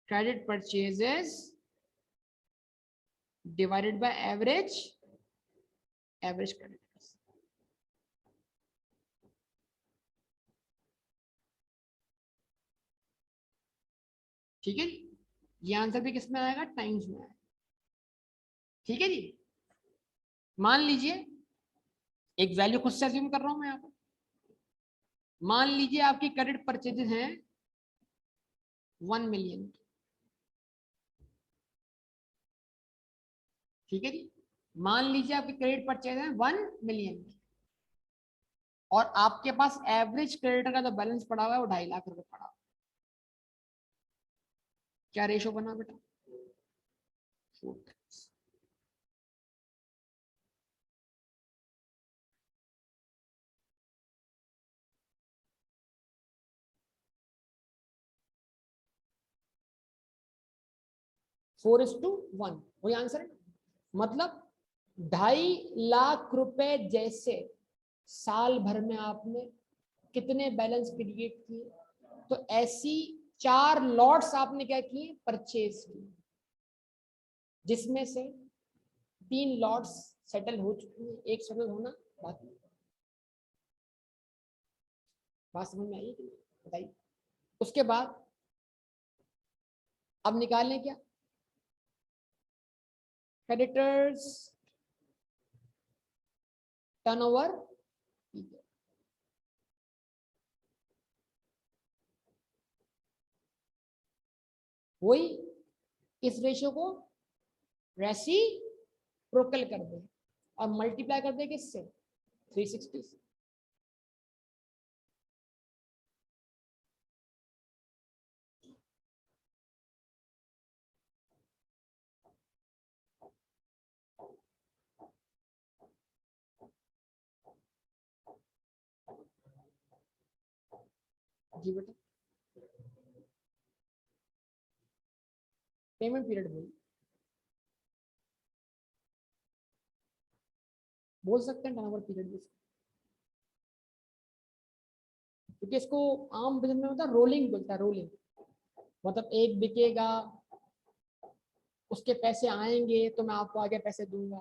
credit purchases divided by average creditors, ठीक है जी। ये आंसर भी किस में आएगा टाइम्स में आएगा, ठीक है जी। मान लीजिए एक वैल्यू खुद से अज्यूम कर रहा हूं मैं यहाँ पर, मान लीजिए आपकी क्रेडिट परचेजेस हैं 1 मिलियन, ठीक है जी। मान लीजिए आपकी क्रेडिट परचेज है 1 मिलियन की, और आपके पास एवरेज क्रेडिटर का जो बैलेंस पड़ा हुआ है वो 2.5 लाख रुपए पड़ा हुआ, क्या रेशो बना बेटा 4 4:1, वही आंसर है, मतलब 2.5 लाख रुपए जैसे साल भर में आपने कितने बैलेंस क्रिएट किए, तो ऐसी 4 लॉट्स आपने क्या किए परचेज किए, जिसमें से 3 लॉट्स सेटल हो चुकी है, एक सेटल होना बाकी, बात समझ में आई है कि नहीं बताइए। उसके बाद अब निकाल लें क्या, क्रेडिटर्स टर्नओवर पीरियड। वही इस रेशियो को रेसिप्रोकल कर दे और मल्टीप्लाई कर दे किससे, 360 से। जी बेटा, पेमेंट पीरियड बोल सकते हैं, टर्नओवर पीरियड भी, क्योंकि इसको आम बिजनेस में होता है रोलिंग बोलता है, रोलिंग मतलब एक बिकेगा, उसके पैसे आएंगे तो मैं आपको आगे पैसे दूंगा।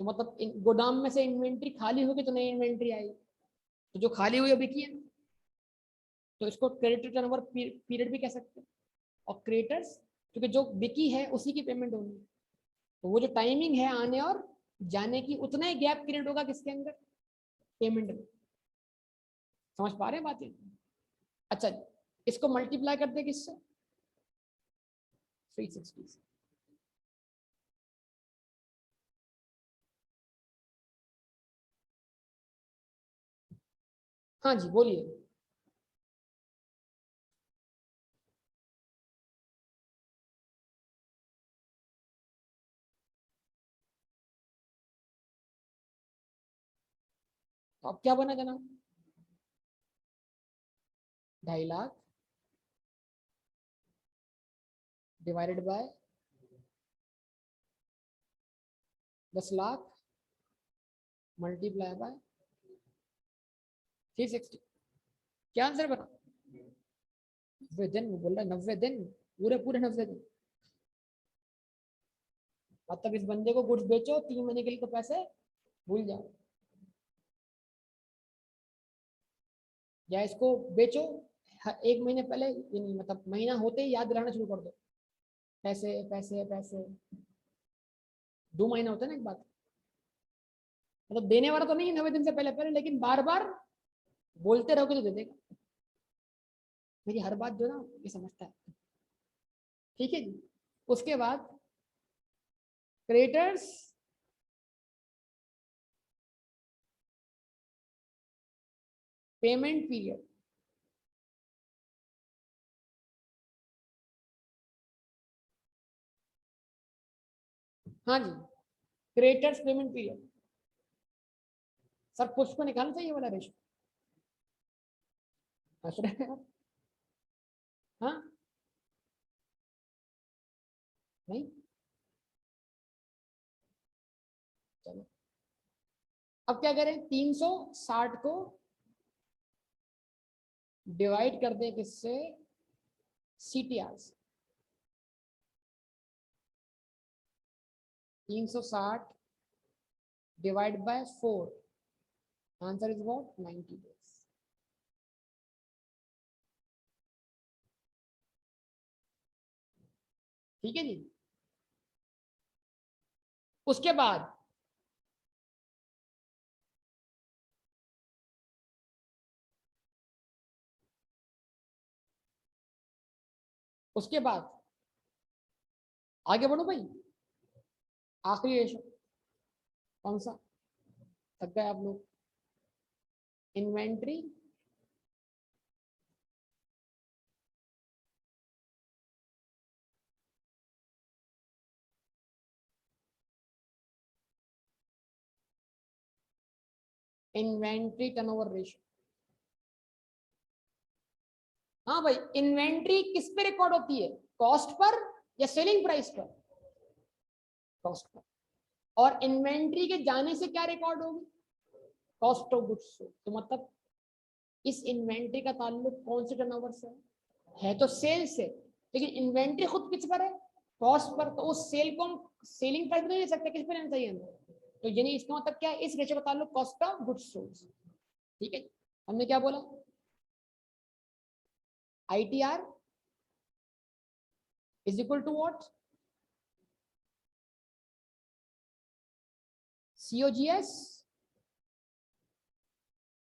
तो मतलब गोदाम में से इन्वेंट्री खाली होगी तो नई इन्वेंट्री आई, तो जो खाली हुई वो बिकी है, तो इसको क्रेडिटर टर्नओवर पीरियड भी कह सकते हैं। और क्रेडिटर्स क्योंकि जो बिकी है उसी की पेमेंट होनी है, तो वो जो टाइमिंग है आने और जाने की, उतना ही गैप क्रिएट होगा किसके अंदर, पेमेंट में। समझ पा रहे हैं बातें। अच्छा, इसको मल्टीप्लाई कर दे किससे, 360 से। हाँ जी बोलिए। तो अब क्या बना जनाब, 2.5 lakh divided by 10 lakh multiply by 360। क्या आंसर बना, 90 दिन, वो बोल रहा है 90 दिन, पूरे पूरे 90 दिन। मतलब इस बंदे को गुड्स बेचो 3 महीने के लिए तो पैसे भूल जाओ, या इसको बेचो 1 महीने पहले, मतलब महीना होते ही याद दिलाना शुरू कर दो, पैसे पैसे पैसे। 2 महीना होता है ना एक बात, मतलब देने वाला तो नहीं है 90 दिन से पहले पहले, लेकिन बार बार बोलते रहोगे तो दे देगा। मेरी हर बात जो ना ये समझता है, ठीक है जी। उसके बाद क्रेडिटर्स पेमेंट पीरियड, हाँ जी, क्रेडिटर्स पेमेंट पीरियड। सर पुष्प को निकालना चाहिए वाला रेशो, हंस रहे हैं आप? हाँ, नहीं, चलो अब क्या करें, 360 को डिवाइड कर दें किससे, सीटीआर से। 360 divide by 4, answer is what, 90 days. ठीक है जी। उसके बाद उसके बाद आगे बढ़ो भाई, आखिरी रेशो कौन सा, थक गए आप लोग, इन्वेंट्री इन्वेंट्री टर्नओवर रेशियो। हाँ भाई, इन्वेंट्री किस पे रिकॉर्ड होती है, कॉस्ट पर या सेलिंग प्राइस पर, कॉस्ट पर। और इन्वेंट्री के जाने से क्या रिकॉर्ड होगी, कॉस्ट ऑफ गुड्स। तो मतलब इस इन्वेंट्री का ताल्लुक कौन से टर्नओवर से है तो सेल से, लेकिन इन्वेंट्री खुद किस पर है, कॉस्ट पर। तो उस सेल को हम सेलिंग प्राइस नहीं ले सकते, किस पर लेना चाहिए हमें, तो यानी इसका मतलब क्या है, इस रेशो का ताल्लुक कॉस्ट ऑफ गुड्स सोल्ड। ठीक है, हमने क्या बोला, ITR is equal to what? COGS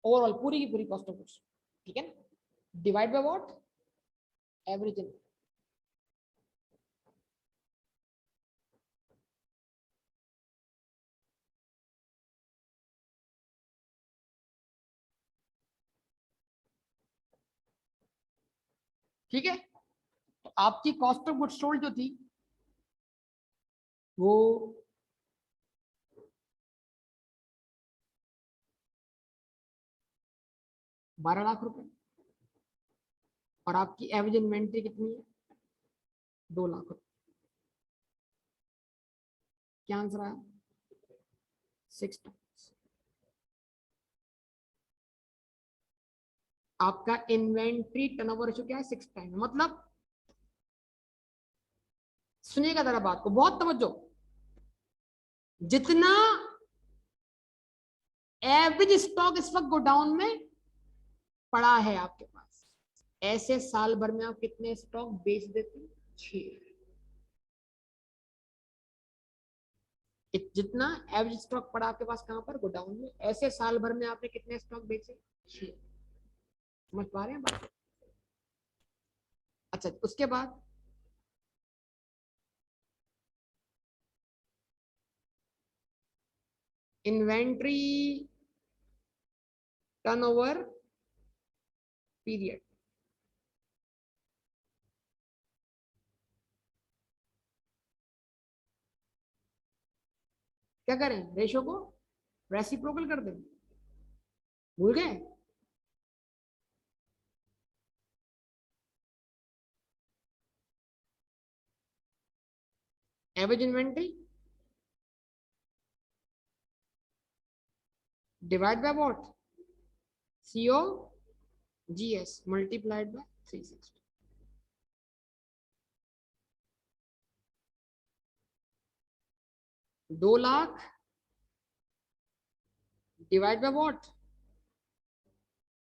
overall पूरी की पूरी कॉस्ट ऑफ गुड्स, ठीक है ना, डिवाइड बाय व्हाट? एवरेज। ठीक है, तो आपकी कॉस्ट ऑफ गुड्स सोल्ड जो थी वो 12 लाख रुपए, और आपकी एवरेज इन्वेंट्री कितनी है? 2 लाख रुपए। क्या आंसर आया? 6 टाइम्स। आपका इन्वेंट्री टर्नओवर रेशियो क्या है? 6 टाइम। मतलब सुनिएगा जरा बात को, बहुत तवज्जो, जितना एवरेज स्टॉक इस वक्त गोडाउन में पड़ा है आपके पास, ऐसे साल भर में आप कितने स्टॉक बेच देते? 6। जितना एवरेज स्टॉक पड़ा आपके पास कहां पर? गोडाउन में, ऐसे साल भर में आपने कितने स्टॉक बेचे? 6। समझ पा रहे हैं बात? अच्छा, उसके बाद इन्वेंट्री टर्नओवर पीरियड, क्या करें? रेशो को रेसिप्रोकल कर दें। भूल गए? Average inventory divide by what? CO GS multiplied by 360। 2 lakh divide by what?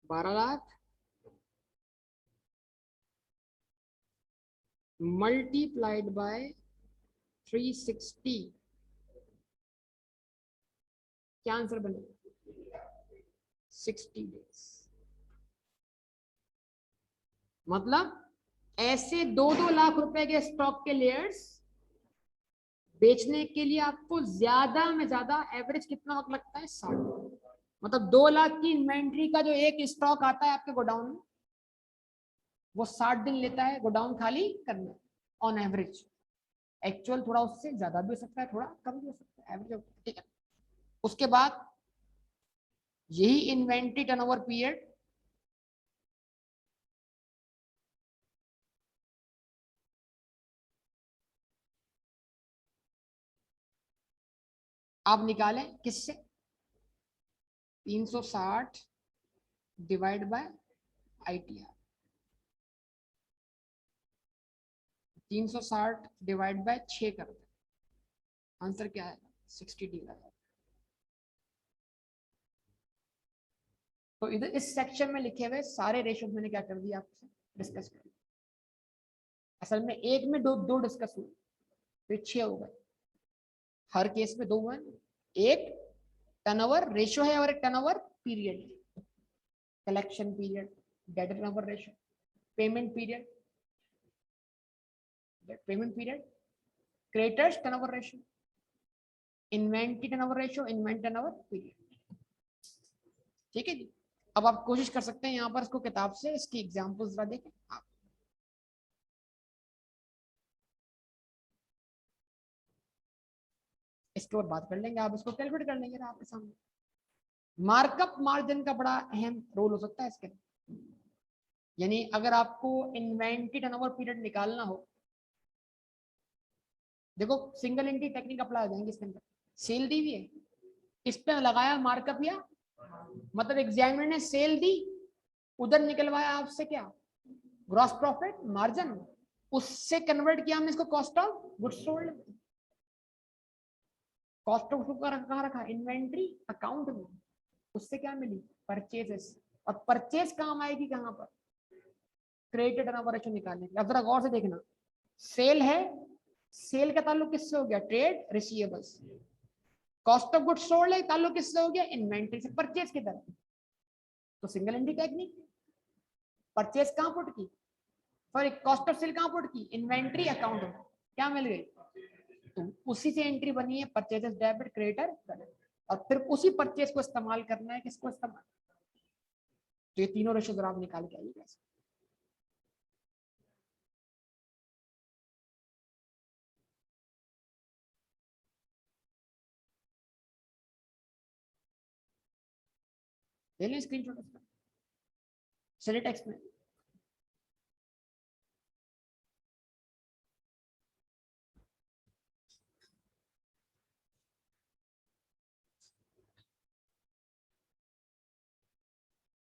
12 lakh multiplied by 360। क्या आंसर बनेगा? 60 डेज। मतलब ऐसे 2-2 लाख रुपए के स्टॉक के लेयर्स बेचने के लिए आपको ज्यादा में ज्यादा एवरेज कितना वक्त लगता है? 60। मतलब 2 लाख की इन्वेंट्री का जो एक स्टॉक आता है आपके गोडाउन में, वो 60 दिन लेता है गोडाउन खाली करने, ऑन एवरेज। एक्चुअल थोड़ा उससे ज्यादा भी हो सकता है, थोड़ा कम भी हो सकता है, एवरेज, ठीक है। उसके बाद यही इन्वेंट्री टर्नओवर पीरियड आप निकालें किससे? 360 divide by ITR। 360 divide by 6 कर दे, आंसर क्या है? 60 डी आएगा। तो इधर इस सेक्शन में लिखे हुए सारे रेशियो मैंने क्या कर दिया आपसे डिस्कस कर दिया। असल में एक में दो दो डिस्कस हुए, फिर 6 हो गए। हर केस में 2 हुए। एक टर्नओवर रेशियो है और एक टर्नओवर पीरियड है। Collection period, debt turnover ratio, payment period, creditors turnover ratio, inventory turnover ratio, inventory turnover period. ठीक है जी। अब आप कोशिश कर सकते हैं यहाँ पर इसको किताब से इसकी एग्जांपल्स जरा देखें आप। इसके बाद बात कर लेंगे, आप इसको कैलकुलेट कर लेंगे ना आपके सामने। मार्कअप मार्जिन का बड़ा अहम रोल हो सकता है इसके, यानी अगर आपको इन्वेंटरी टर्नओवर पीरियड निकालना हो, देखो सिंगल एंट्री टेक्निक अप्लाई हो जाएंगे इसके अंदर। सेल दी हुई है, इस पे लगाया मार्कअप, या मतलब एग्जामिनर ने सेल दी, उधर निकलवाया आपसे क्या? ग्रॉस प्रॉफिट मार्जिन, उससे कन्वर्ट किया हमने इसको cost of goods sold. Cost of goods कहाँ रखा? इन्वेंट्री अकाउंट में। उससे क्या मिली? परचेजेस। और परचेज काम आएगी कहां पर? क्रेडिट टर्नओवर रेशियो निकालने के लिए। अब जरा गौर से देखना, सेल है, सेल का ताल्लुक किससे हो गया, trade receivables. Cost of goods sold है, ताल्लुक किससे हो गया, इन्वेंट्री से, परचेज की तरफ। तो सिंगल एंट्री टेक्निक, परचेज कहां पुट की, सॉरी कॉस्ट ऑफ सेल कहां पुट की, इन्वेंट्री अकाउंट में, क्या मिल गई, तो उसी से एंट्री बनी है परचेजेस डेबिट क्रेडिटर क्रेडिट, और फिर उसी परचेज को इस्तेमाल करना है, किसको इस्तेमाल, तो ये तीनों रेशो आप निकाल के आइए कैसे। ले लें स्क्रीनशॉट इसका, चलिए टेक्स्ट में